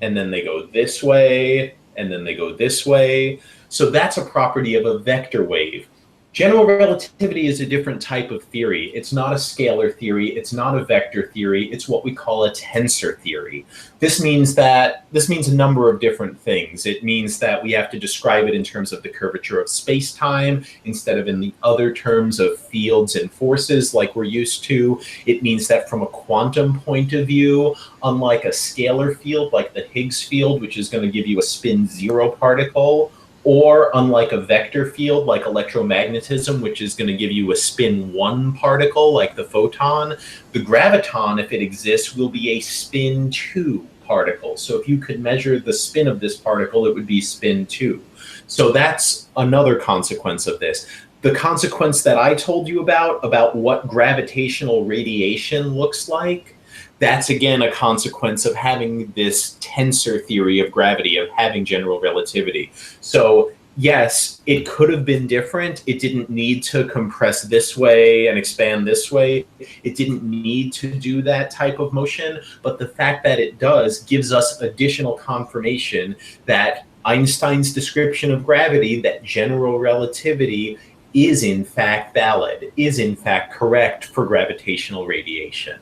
and then they go this way, and then they go this way. So that's a property of a vector wave. General relativity is a different type of theory. It's not a scalar theory. It's not a vector theory. It's what we call a tensor theory. This means a number of different things. It means that we have to describe it in terms of the curvature of space-time instead of in the other terms of fields and forces like we're used to. It means that from a quantum point of view, unlike a scalar field like the Higgs field, which is going to give you a spin 0 particle, or unlike a vector field like electromagnetism, which is going to give you a spin 1 particle like the photon, the graviton, if it exists, will be a spin 2 particle. So if you could measure the spin of this particle, it would be spin 2. So that's another consequence of this. The consequence that I told you about what gravitational radiation looks like, that's again a consequence of having this tensor theory of gravity, of having general relativity. So yes, it could have been different. It didn't need to compress this way and expand this way. It didn't need to do that type of motion. But the fact that it does gives us additional confirmation that Einstein's description of gravity, that general relativity, is in fact valid, is in fact correct for gravitational radiation.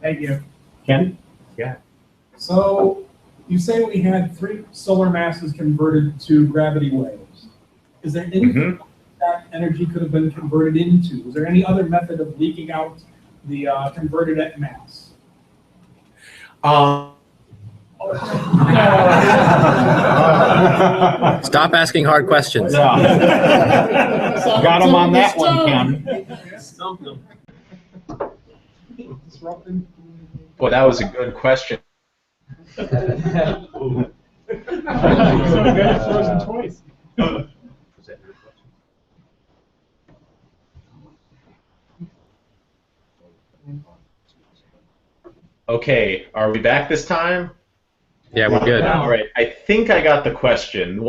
Thank you. Ken? Yeah. So you say we had 3 solar masses converted to gravity waves. Is there anything that energy could have been converted into? Is there any other method of leaking out the converted mass? Stop asking hard questions. Yeah. Got him on that one, Ken. Boy, that was a good question. So good at frozen twice. Okay, are we back this time? Yeah, we're good. All right, I think I got the question.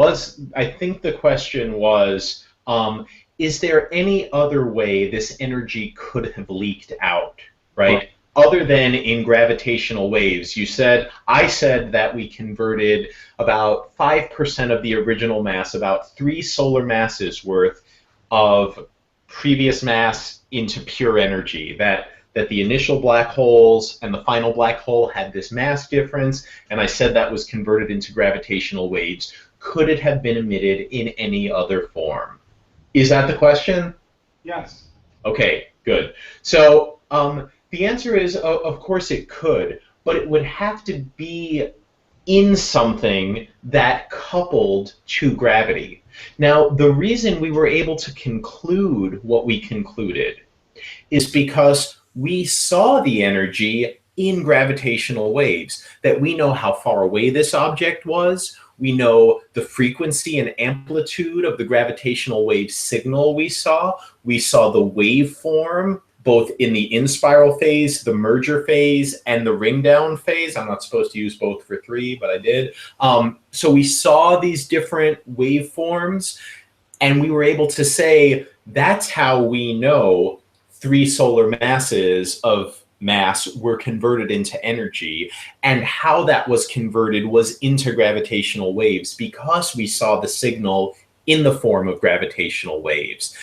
I think the question was, is there any other way this energy could have leaked out, right? Other than in gravitational waves. I said that we converted about 5% of the original mass, about 3 solar masses worth of previous mass into pure energy, that the initial black holes and the final black hole had this mass difference, and I said that was converted into gravitational waves. Could it have been emitted in any other form? Is that the question? Yes. Okay, good. So the answer is, of course it could, but it would have to be in something that coupled to gravity. Now, the reason we were able to conclude what we concluded is because we saw the energy in gravitational waves, that we know how far away this object was, we know the frequency and amplitude of the gravitational wave signal we saw the waveform both in the in-spiral phase, the merger phase, and the ring-down phase. I'm not supposed to use both for 3, but I did. So we saw these different waveforms, and we were able to say that's how we know 3 solar masses of mass were converted into energy, and how that was converted was into gravitational waves, because we saw the signal in the form of gravitational waves.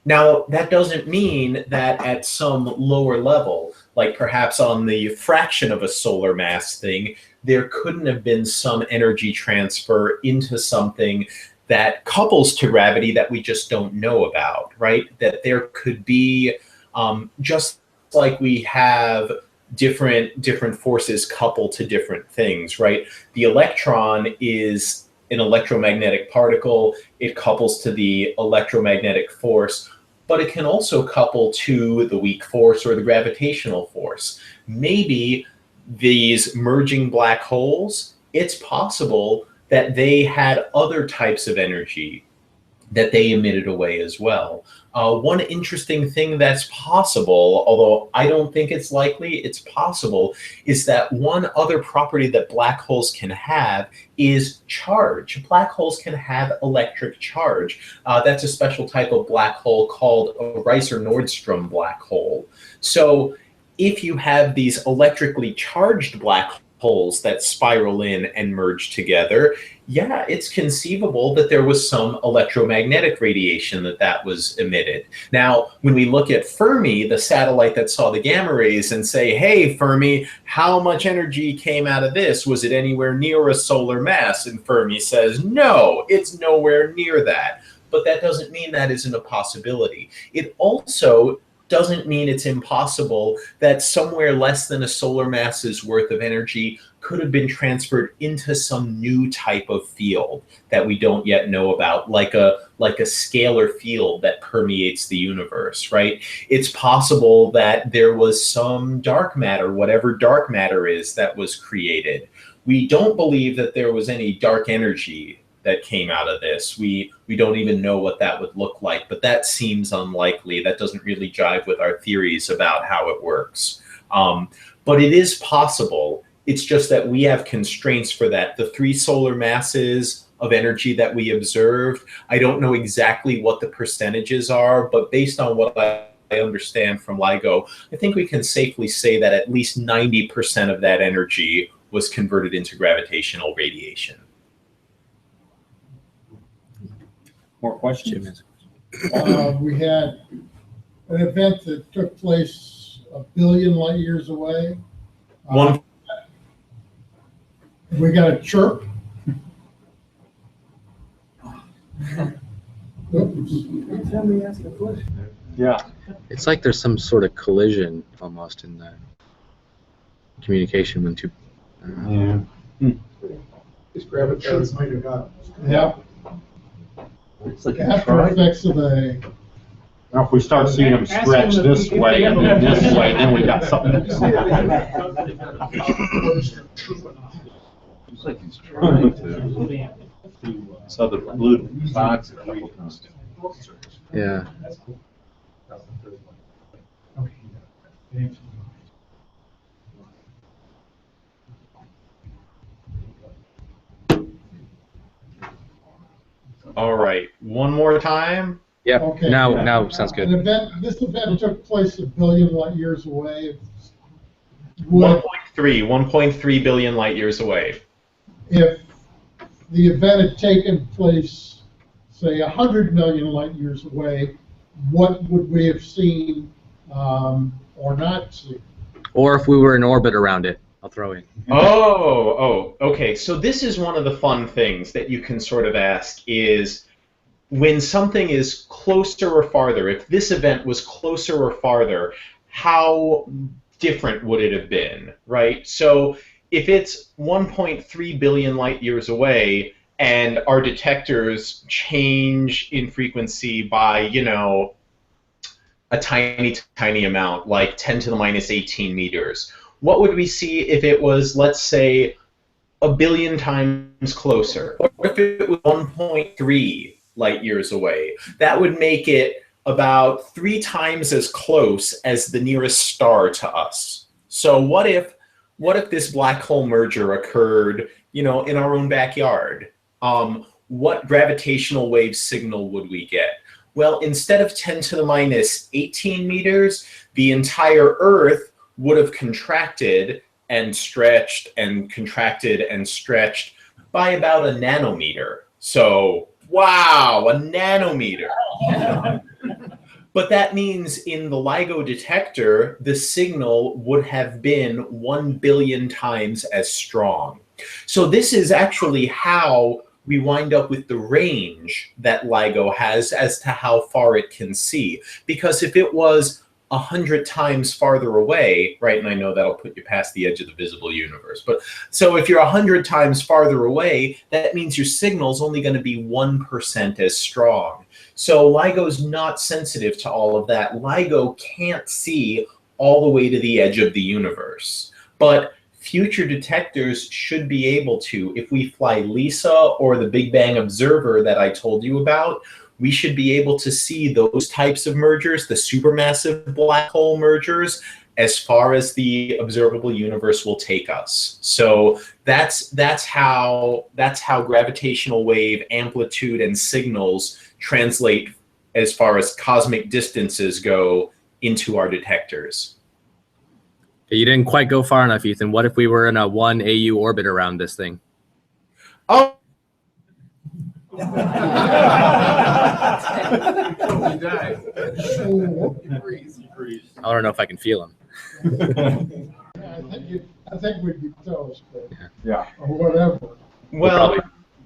Now, that doesn't mean that at some lower level, like perhaps on the fraction of a solar mass thing, there couldn't have been some energy transfer into something that couples to gravity that we just don't know about, right? That there could be, just like we have different forces coupled to different things, right? The electron is an electromagnetic particle. It couples to the electromagnetic force, but it can also couple to the weak force or the gravitational force. Maybe these merging black holes, it's possible that they had other types of energy that they emitted away as well. One interesting thing that's possible, although I don't think it's likely, it's possible, is that one other property that black holes can have is charge. Black holes can have electric charge. That's a special type of black hole called a Reiser-Nordstrom black hole. So if you have these electrically charged black holes that spiral in and merge together, yeah, it's conceivable that there was some electromagnetic radiation that was emitted. Now, when we look at Fermi, the satellite that saw the gamma rays, and say, hey, Fermi, how much energy came out of this? Was it anywhere near a solar mass? And Fermi says, no, it's nowhere near that. But that doesn't mean that isn't a possibility. It also doesn't mean it's impossible that somewhere less than a solar mass's worth of energy could have been transferred into some new type of field that we don't yet know about, like a scalar field that permeates the universe, right? It's possible that there was some dark matter, whatever dark matter is, that was created. We don't believe that there was any dark energy that came out of this. We don't even know what that would look like, but that seems unlikely. That doesn't really jive with our theories about how it works. But it is possible. It's just that we have constraints for that. The 3 solar masses of energy that we observed, I don't know exactly what the percentages are, but based on what I understand from LIGO, I think we can safely say that at least 90% of that energy was converted into gravitational radiation. More questions? We had an event that took place 1 billion light years away. We got a chirp. Tell me, ask a question. Yeah. It's like there's some sort of collision almost in the communication when two. Yeah. It's gravitational. Yeah. It's like after effects of the. Now, if we start seeing them stretch this way and then this way, then we got something. It's like he's trying to. So the blue box. Yeah. All right, one more time. Yep. Okay. Now sounds good. This event took place 1 billion light years away. 1.3 billion light years away. If the event had taken place, say, 100 million light years away, what would we have seen or not seen? Or if we were in orbit around it, I'll throw in. Oh, okay. So this is one of the fun things that you can sort of ask is, when something is closer or farther, if this event was closer or farther, how different would it have been, right? So if it's 1.3 billion light years away and our detectors change in frequency by, you know, a tiny, tiny amount, like 10 to the minus 18 meters, what would we see if it was, let's say, 1 billion times closer? Or if it was 1.3 light years away? That would make it about 3 times as close as the nearest star to us. So what if this black hole merger occurred, you know, in our own backyard? What gravitational wave signal would we get? Well, instead of 10 to the minus 18 meters, the entire Earth would have contracted and stretched and contracted and stretched by about a nanometer. So, wow, a nanometer. But that means in the LIGO detector, the signal would have been 1 billion times as strong. So this is actually how we wind up with the range that LIGO has as to how far it can see. Because if it was 100 times farther away, right, and I know that'll put you past the edge of the visible universe, but so if you're 100 times farther away, that means your signal's only going to be 1% as strong. So LIGO's not sensitive to all of that. LIGO can't see all the way to the edge of the universe. But future detectors should be able to. If we fly LISA or the Big Bang Observer that I told you about, we should be able to see those types of mergers, the supermassive black hole mergers, as far as the observable universe will take us. So that's how gravitational wave amplitude and signals translate as far as cosmic distances go into our detectors. You didn't quite go far enough, Ethan. What if we were in a 1 AU orbit around this thing? Oh. I don't know if I can feel him. I think we'd be toast, but, Yeah. or whatever. Well,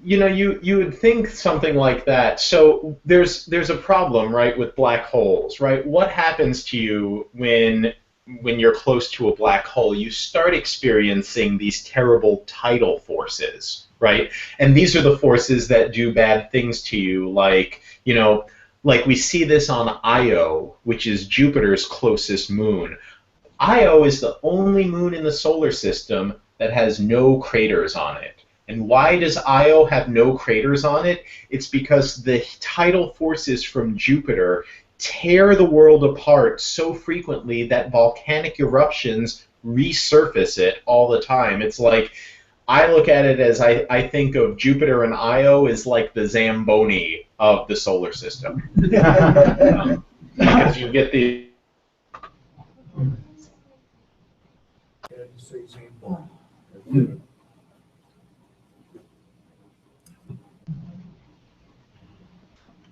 you know, you would think something like that. So there's a problem, right, with black holes, right? What happens to you when you're close to a black hole? You start experiencing these terrible tidal forces, right? And these are the forces that do bad things to you, like, you know, like we see this on Io, which is Jupiter's closest moon. Io is the only moon in the solar system that has no craters on it. And why does Io have no craters on it? It's because the tidal forces from Jupiter tear the world apart so frequently that volcanic eruptions resurface it all the time. It's like, I look at it as I think of Jupiter and Io as like the Zamboni of the solar system. Because you get the...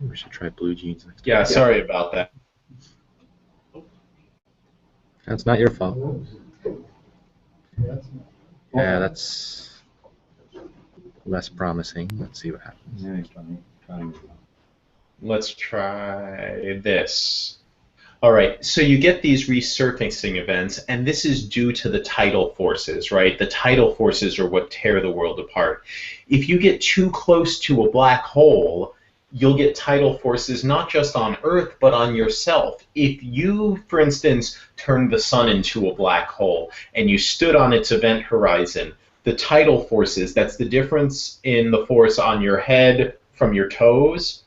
We should try blue jeans next time. Yeah, sorry about that. That's not your fault. That's not- Yeah, that's less promising. Let's see what happens. Let's try this. All right, so you get these resurfacing events, and this is due to the tidal forces, right? The tidal forces are what tear the world apart. If you get too close to a black hole, you'll get tidal forces not just on Earth, but on yourself. If you, for instance, turned the sun into a black hole and you stood on its event horizon, the tidal forces, that's the difference in the force on your head from your toes,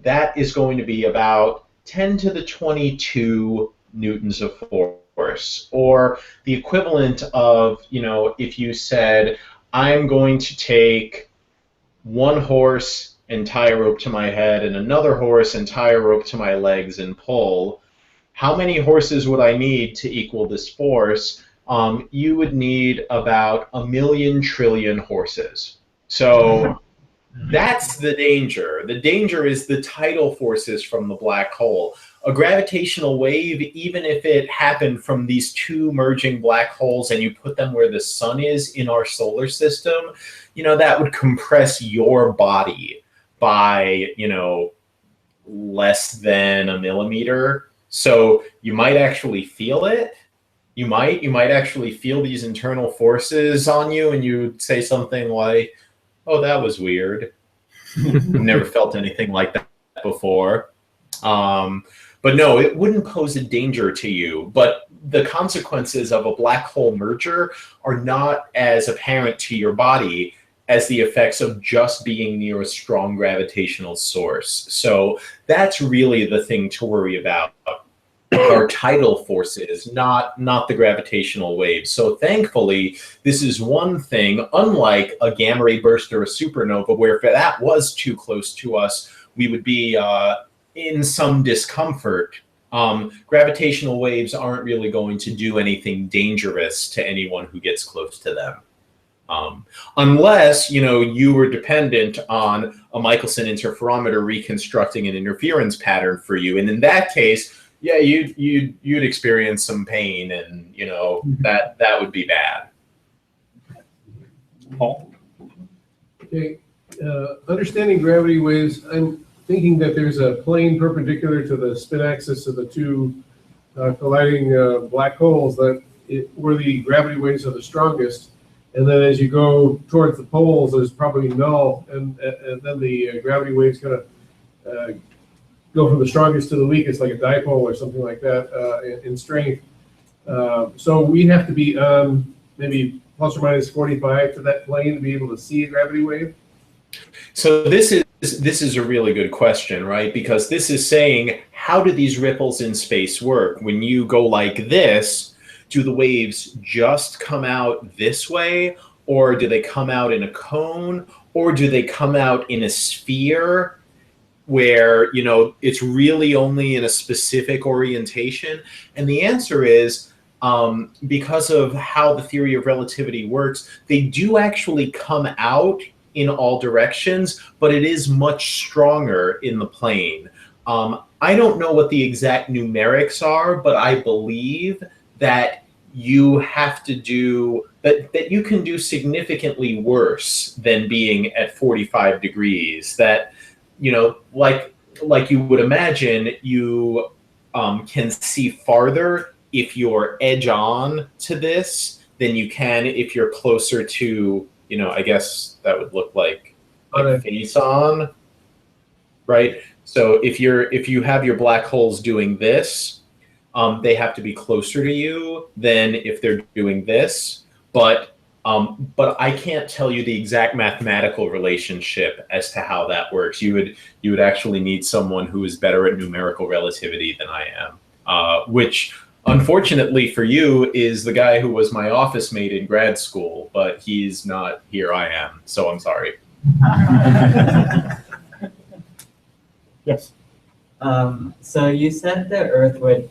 that is going to be about 10 to the 22 newtons of force, or the equivalent of, you know, if you said, I'm going to take one horse and tie a rope to my head and another horse and tie a rope to my legs and pull, how many horses would I need to equal this force? You would need about 1,000,000 trillion horses. So that's the danger. The danger is the tidal forces from the black hole. A gravitational wave, even if it happened from these two merging black holes and you put them where the sun is in our solar system, you know, that would compress your body by, you know, less than a millimeter. So you might actually feel it. You might actually feel these internal forces on you, and you say something like, oh, that was weird. I've never felt anything like that before. But no, it wouldn't pose a danger to you. But the consequences of a black hole merger are not as apparent to your body as the effects of just being near a strong gravitational source. So that's really the thing to worry about. Are tidal forces, not the gravitational waves. So thankfully, this is one thing, unlike a gamma ray burst or a supernova, where if that was too close to us, we would be in some discomfort. Gravitational waves aren't really going to do anything dangerous to anyone who gets close to them. Unless, you were dependent on a Michelson interferometer reconstructing an interference pattern for you. And in that case, yeah, you'd experience some pain, and that would be bad. Paul? Okay, understanding gravity waves, I'm thinking that there's a plane perpendicular to the spin axis of the two colliding black holes where the gravity waves are the strongest, and then as you go towards the poles, there's probably null, and then the gravity waves kind of go from the strongest to the weakest, like a dipole or something like that in strength. So we have to be maybe plus or minus 45 to that plane to be able to see a gravity wave. So this is a really good question, right? Because this is saying, how do these ripples in space work? When you go like this, do the waves just come out this way, or do they come out in a cone, or do they come out in a sphere where it's really only in a specific orientation? And the answer is, because of how the theory of relativity works, they do actually come out in all directions, but it is much stronger in the plane. I don't know what the exact numerics are, but I believe that you have to do that you can do significantly worse than being at 45 degrees. That like you would imagine, you can see farther if you're edge on to this than you can if you're closer to, I guess that would look like face on, right? So if you have your black holes doing this, they have to be closer to you than if they're doing this. But I can't tell you the exact mathematical relationship as to how that works. You would actually need someone who is better at numerical relativity than I am, which unfortunately for you is the guy who was my office mate in grad school, but he's not here. I am, so I'm sorry. Yes. So you said the Earth would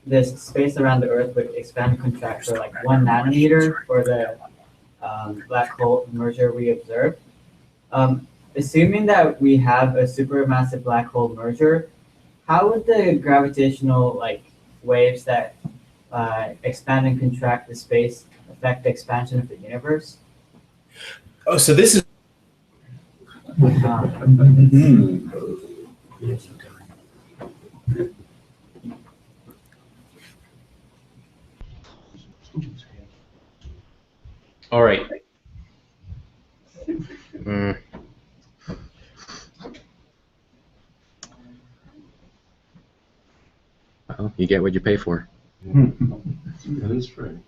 this space around the Earth would expand and contract for like 1 nanometer for the black hole merger we observed. Assuming that we have a supermassive black hole merger, how would the gravitational waves that expand and contract the space affect the expansion of the universe? Oh, so this is. All right. Well, you get what you pay for. That is true.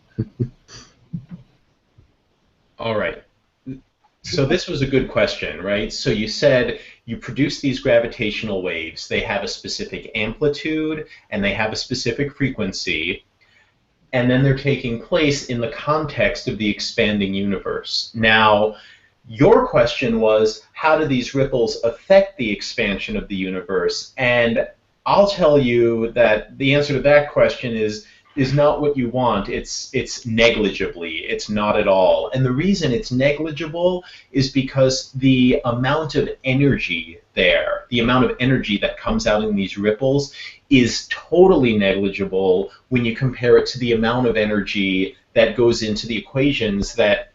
All right. So this was a good question, right? So you said you produce these gravitational waves. They have a specific amplitude and they have a specific frequency, and then they're taking place in the context of the expanding universe. Now, your question was, how do these ripples affect the expansion of the universe? And I'll tell you that the answer to that question is not what you want. It's negligibly. It's not at all. And the reason it's negligible is because the amount of energy there, the amount of energy that comes out in these ripples, is totally negligible when you compare it to the amount of energy that goes into the equations that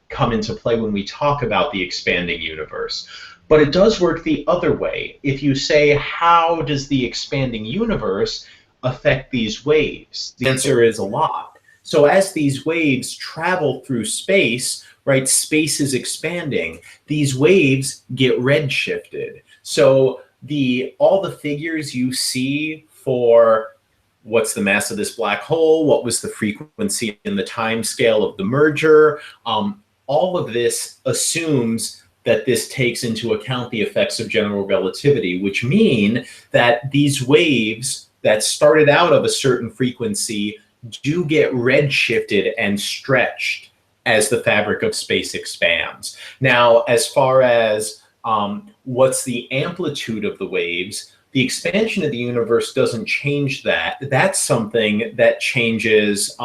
come into play when we talk about the expanding universe. But it does work the other way. If you say, how does the expanding universe affect these waves? The answer is a lot. So as these waves travel through space, right, space is expanding, these waves get redshifted. So all the figures you see for what's the mass of this black hole, what was the frequency and the time scale of the merger, all of this assumes that this takes into account the effects of general relativity, which mean that these waves that started out of a certain frequency do get redshifted and stretched as the fabric of space expands. Now, as far as what's the amplitude of the waves, the expansion of the universe doesn't change that. That's something that changes,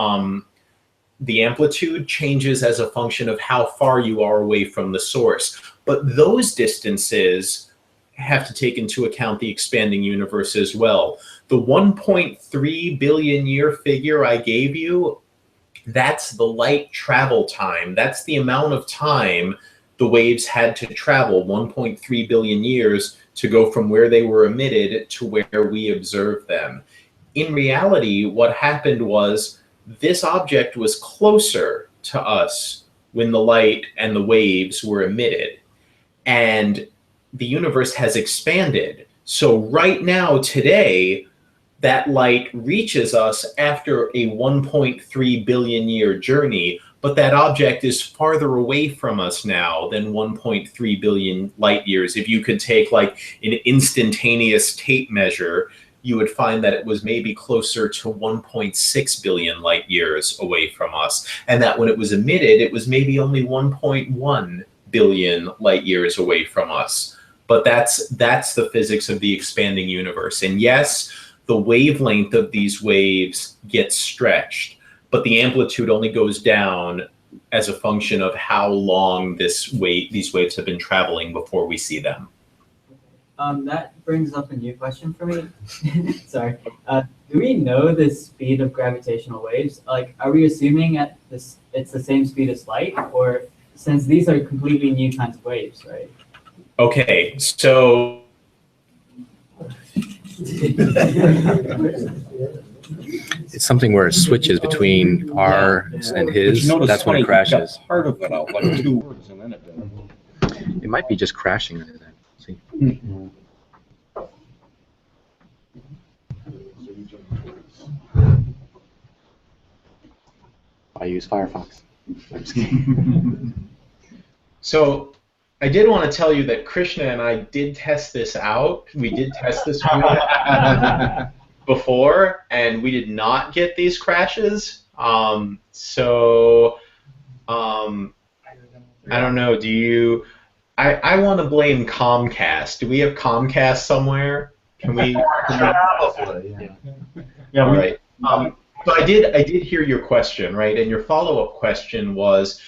the amplitude changes as a function of how far you are away from the source. But those distances have to take into account the expanding universe as well. The 1.3 billion year figure I gave you, that's the light travel time. That's the amount of time the waves had to travel, 1.3 billion years, to go from where they were emitted to where we observed them. In reality, what happened was this object was closer to us when the light and the waves were emitted, and the universe has expanded. So right now, today, that light reaches us after a 1.3 billion year journey, but that object is farther away from us now than 1.3 billion light years. If you could take like an instantaneous tape measure, you would find that it was maybe closer to 1.6 billion light years away from us. And that when it was emitted, it was maybe only 1.1 billion light years away from us. But that's the physics of the expanding universe. And yes, the wavelength of these waves gets stretched, but the amplitude only goes down as a function of how long these waves have been traveling before we see them. That brings up a new question for me. Sorry. Do we know the speed of gravitational waves? Like, are we assuming it's the same speed as light, or since these are completely new kinds of waves, right? Okay, so It's something where it switches between ours and his. That's when it crashes. Part of it out, like 2 words, and then it did. It might be just crashing under that. See? I use Firefox. I'm just kidding. So I did want to tell you that Krishna and I did test this out. We did test this before, and we did not get these crashes. I don't know. Do you? I want to blame Comcast. Do we have Comcast somewhere? Can we? Yeah. All right. So I did hear your question, right? And your follow-up question was,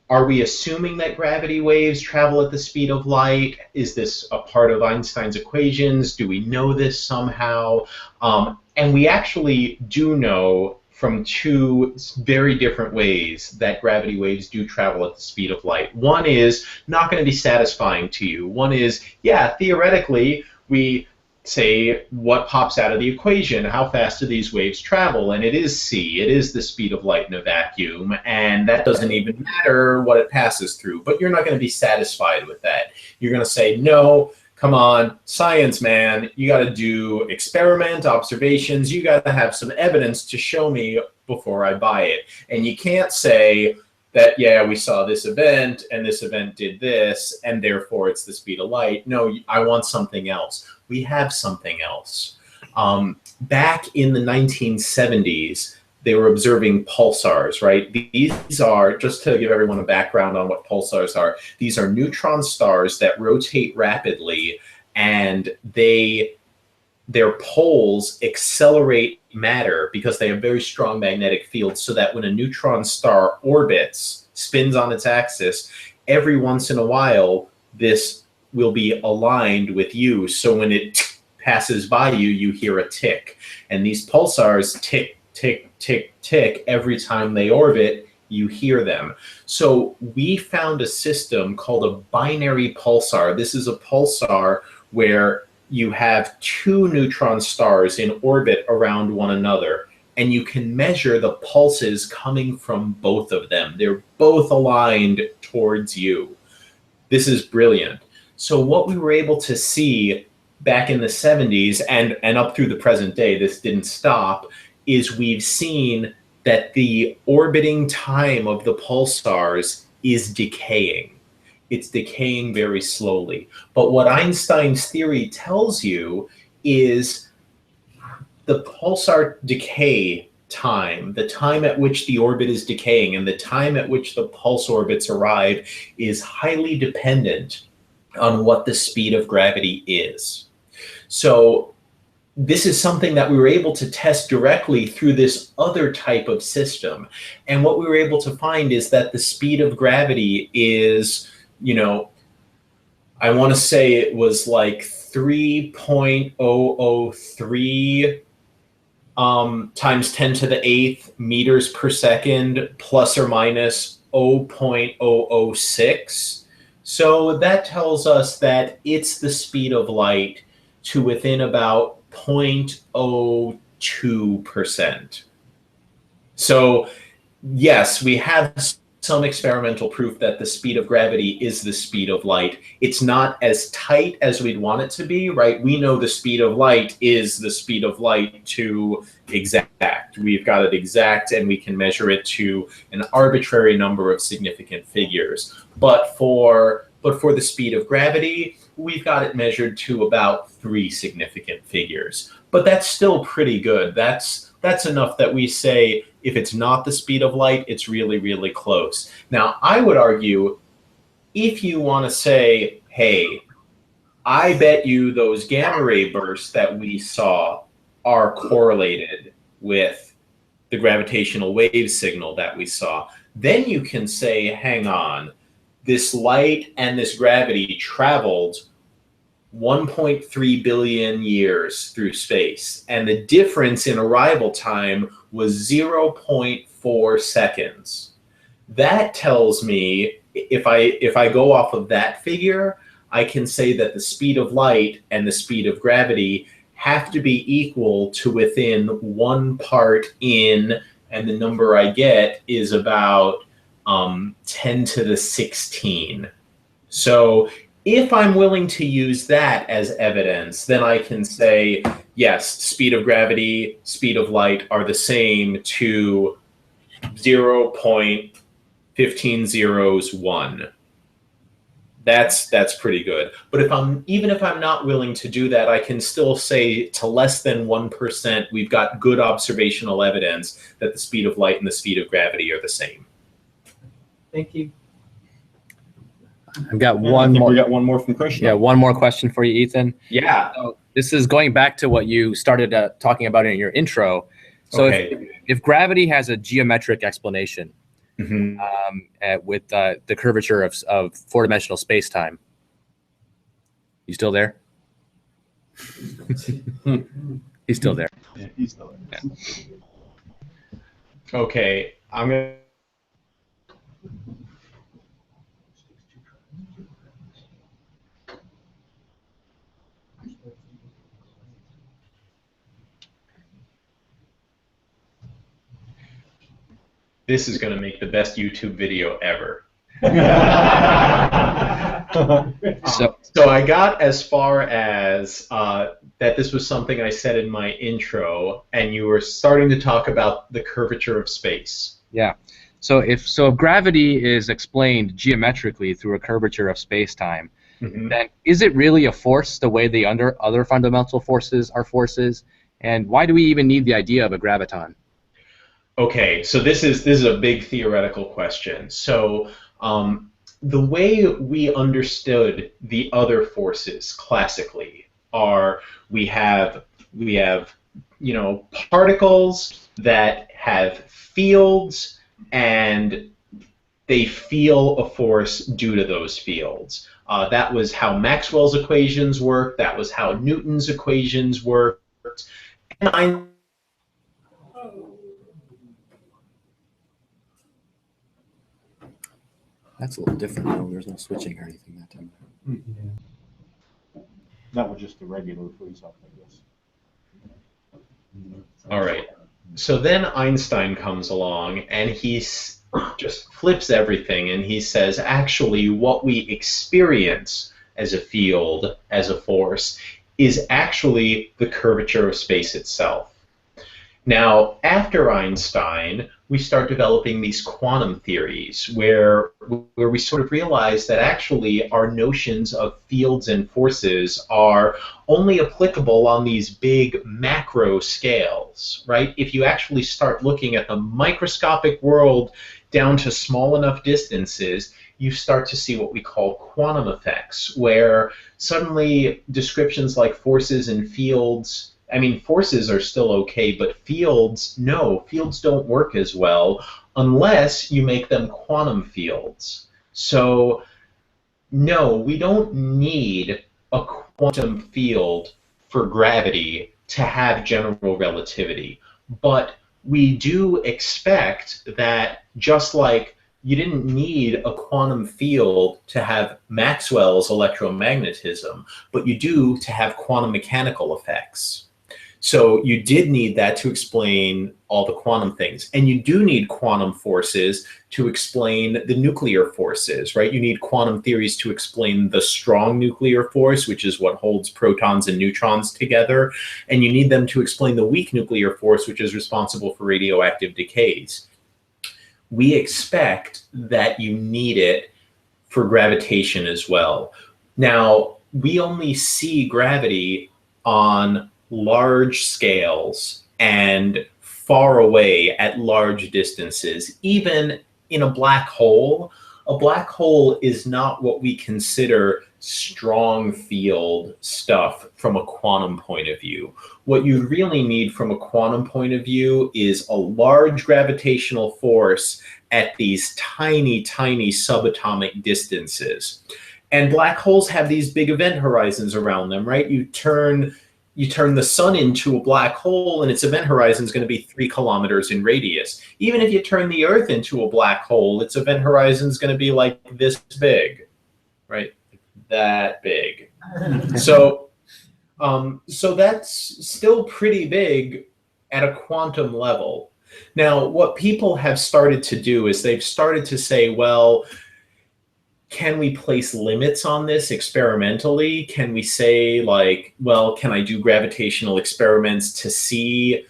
are we assuming that gravity waves travel at the speed of light? Is this a part of Einstein's equations? Do we know this somehow? And we actually do know from 2 very different ways that gravity waves do travel at the speed of light. One is not going to be satisfying to you. One is, yeah, theoretically, we say what pops out of the equation, how fast do these waves travel, and it is c, it is the speed of light in a vacuum, and that doesn't even matter what it passes through. But you're not going to be satisfied with that. You're going to say, no, come on, science, man, you got to do experiment, observations, you got to have some evidence to show me before I buy it. And you can't say that, yeah, we saw this event, and this event did this, and therefore it's the speed of light. No, I want something else. We have something else. Back in the 1970s, they were observing pulsars, right? These are, just to give everyone a background on what pulsars are, these are neutron stars that rotate rapidly, and their poles accelerate matter because they have very strong magnetic fields, so that when a neutron star orbits, spins on its axis, every once in a while, this will be aligned with you. So when it passes by you, you hear a tick. And these pulsars tick, tick, tick, tick. Every time they orbit, you hear them. So we found a system called a binary pulsar. This is a pulsar where you have 2 neutron stars in orbit around one another, and you can measure the pulses coming from both of them. They're both aligned towards you. This is brilliant. So what we were able to see back in the 70s and up through the present day, this didn't stop, is we've seen that the orbiting time of the pulsars is decaying. It's decaying very slowly. But what Einstein's theory tells you is the pulsar decay time, the time at which the orbit is decaying and the time at which the pulse orbits arrive, is highly dependent on what the speed of gravity is. So this is something that we were able to test directly through this other type of system. And what we were able to find is that the speed of gravity is, you know, I want to say it was like 3.003 times 10 to the 8th meters per second plus or minus 0.006. So that tells us that it's the speed of light to within about 0.02%. So yes, we have some experimental proof that the speed of gravity is the speed of light. It's not as tight as we'd want it to be, right? We know the speed of light is the speed of light to exact. We've got it exact and we can measure it to an arbitrary number of significant figures. But for the speed of gravity, we've got it measured to about 3 significant figures. But that's still pretty good. That's enough that we say if it's not the speed of light, it's really, really close. Now, I would argue if you want to say, hey, I bet you those gamma ray bursts that we saw are correlated with the gravitational wave signal that we saw, then you can say, hang on, this light and this gravity traveled 1.3 billion years through space, and the difference in arrival time was 0.4 seconds. That tells me, if I go off of that figure, I can say that the speed of light and the speed of gravity have to be equal to within 1 part in, and the number I get is about 10 to the 16. So if I'm willing to use that as evidence, then I can say, yes, speed of gravity, speed of light are the same to 0.1501. That's pretty good. But even if I'm not willing to do that, I can still say to less than 1%, we've got good observational evidence that the speed of light and the speed of gravity are the same. Thank you. I've got I one think more. we got one more from Krishna. Yeah, one more question for you, Ethan. Yeah. So this is going back to what you started talking about in your intro. So Okay. if gravity has a geometric explanation Mm-hmm. with the curvature of four-dimensional space-time, you still there? He's still there. Yeah, he's still there. Yeah. Okay, I'm gonna. This is going to make the best YouTube video ever. So I got as far as that this was something I said in my intro, and you were starting to talk about the curvature of space. Yeah. So if gravity is explained geometrically through a curvature of space-time, then is it really a force the way the other fundamental forces are forces? And why do we even need the idea of a graviton? Okay, so this is a big theoretical question. So the way we understood the other forces classically are we have particles that have fields and they feel a force due to those fields. That was how Maxwell's equations worked. That was how Newton's equations worked. And That's a little different though. There's no switching or anything that time. That was just the regular freeze up, I guess. all right. So then Einstein comes along and he just flips everything and he says, actually, what we experience as a field, as a force, is actually the curvature of space itself. Now, after Einstein, we start developing these quantum theories where we sort of realize that actually our notions of fields and forces are only applicable on these big macro scales, right? If you actually start looking at the microscopic world down to small enough distances, you start to see what we call quantum effects, where suddenly descriptions like forces and fields, I mean, forces are still okay, but fields, no, fields don't work as well unless you make them quantum fields. So, no, we don't need a quantum field for gravity to have general relativity. But we do expect that just like you didn't need a quantum field to have Maxwell's electromagnetism, but you do to have quantum mechanical effects. So you did need that to explain all the quantum things. And you do need quantum forces to explain the nuclear forces, right? You need quantum theories to explain the strong nuclear force, which is what holds protons and neutrons together. And you need them to explain the weak nuclear force, which is responsible for radioactive decays. We expect that you need it for gravitation as well. Now, we only see gravity on large scales and far away at large distances. Even in a black hole is not what we consider strong field stuff from a quantum point of view. What you really need from a quantum point of view is a large gravitational force at these tiny, tiny subatomic distances. And black holes have these big event horizons around them, right? You turn the sun into a black hole and its event horizon is going to be 3 kilometers in radius. Even if you turn the Earth into a black hole, its event horizon is going to be like this big, right? That big. So that's still pretty big at a quantum level. Now, what people have started to do is they've started to say, well, can we place limits on this experimentally? Can we say, like, well, can I do gravitational experiments to see,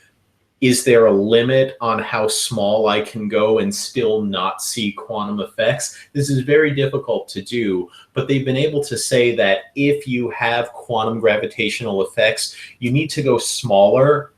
is there a limit on how small I can go and still not see quantum effects? This is very difficult to do, but they've been able to say that if you have quantum gravitational effects, you need to go smaller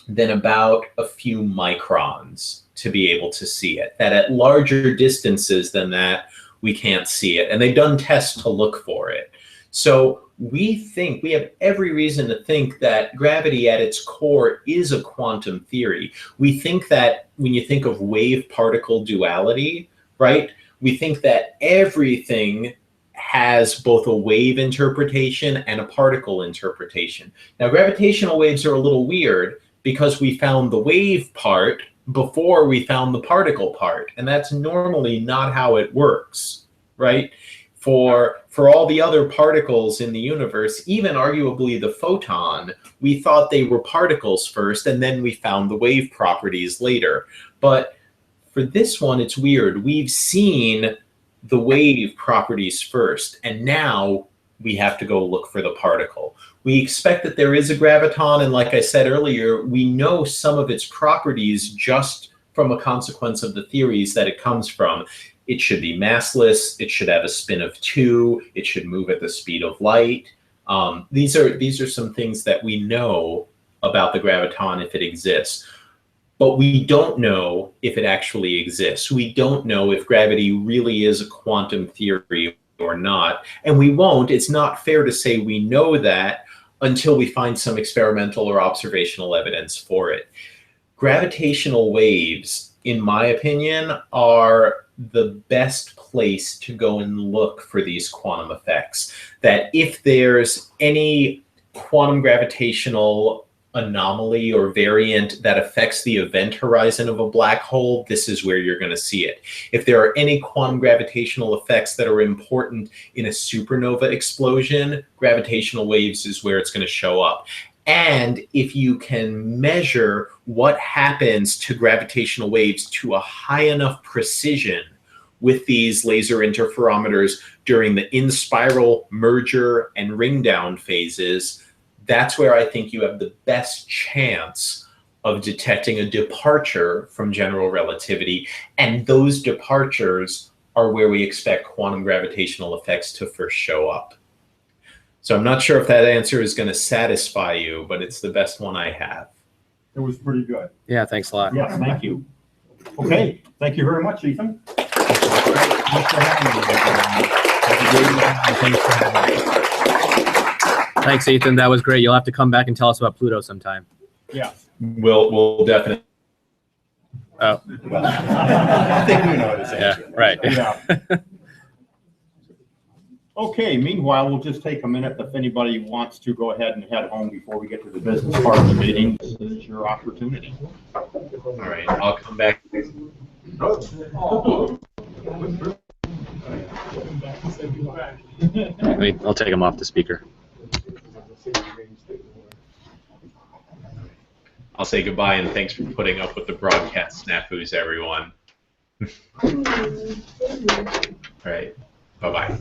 than about a few microns to be able to see it. That at larger distances than that, we can't see it. And they've done tests to look for it. So we have every reason to think that gravity at its core is a quantum theory. We think that when you think of wave-particle duality, right, we think that everything has both a wave interpretation and a particle interpretation. Now, gravitational waves are a little weird because we found the wave part before we found the particle part, and that's normally not how it works, right? For all the other particles in the universe, even arguably the photon, we thought they were particles first, and then we found the wave properties later. But for this one, it's weird. We've seen the wave properties first, and now we have to go look for the particle. We expect that there is a graviton, and like I said earlier, we know some of its properties just from a consequence of the theories that it comes from. It should be massless, it should have a spin of 2, it should move at the speed of light. These are some things that we know about the graviton if it exists. But we don't know if it actually exists. We don't know if gravity really is a quantum theory or not. And we won't. It's not fair to say we know that until we find some experimental or observational evidence for it. Gravitational waves, in my opinion, are the best place to go and look for these quantum effects. That if there's any quantum gravitational anomaly or variant that affects the event horizon of a black hole, this is where you're going to see it. If there are any quantum gravitational effects that are important in a supernova explosion, gravitational waves is where it's going to show up. And if you can measure what happens to gravitational waves to a high enough precision with these laser interferometers during the in-spiral merger and ring down phases, that's where I think you have the best chance of detecting a departure from general relativity, and those departures are where we expect quantum gravitational effects to first show up. So I'm not sure if that answer is going to satisfy you, but it's the best one I have. It was pretty good. Yeah, thanks a lot. Yes, thank you. Okay, thank you very much, Ethan. Thanks, Ethan. That was great. You'll have to come back and tell us about Pluto sometime. Yeah. We'll definitely. Oh. I think we know his answer. Yeah, right. Yeah. Okay, meanwhile, we'll just take a minute if anybody wants to go ahead and head home before we get to the business part of the meeting. This is your opportunity. All right, I'll come back. I'll take him off the speaker. I'll say goodbye and thanks for putting up with the broadcast snafus, everyone. All right, bye-bye.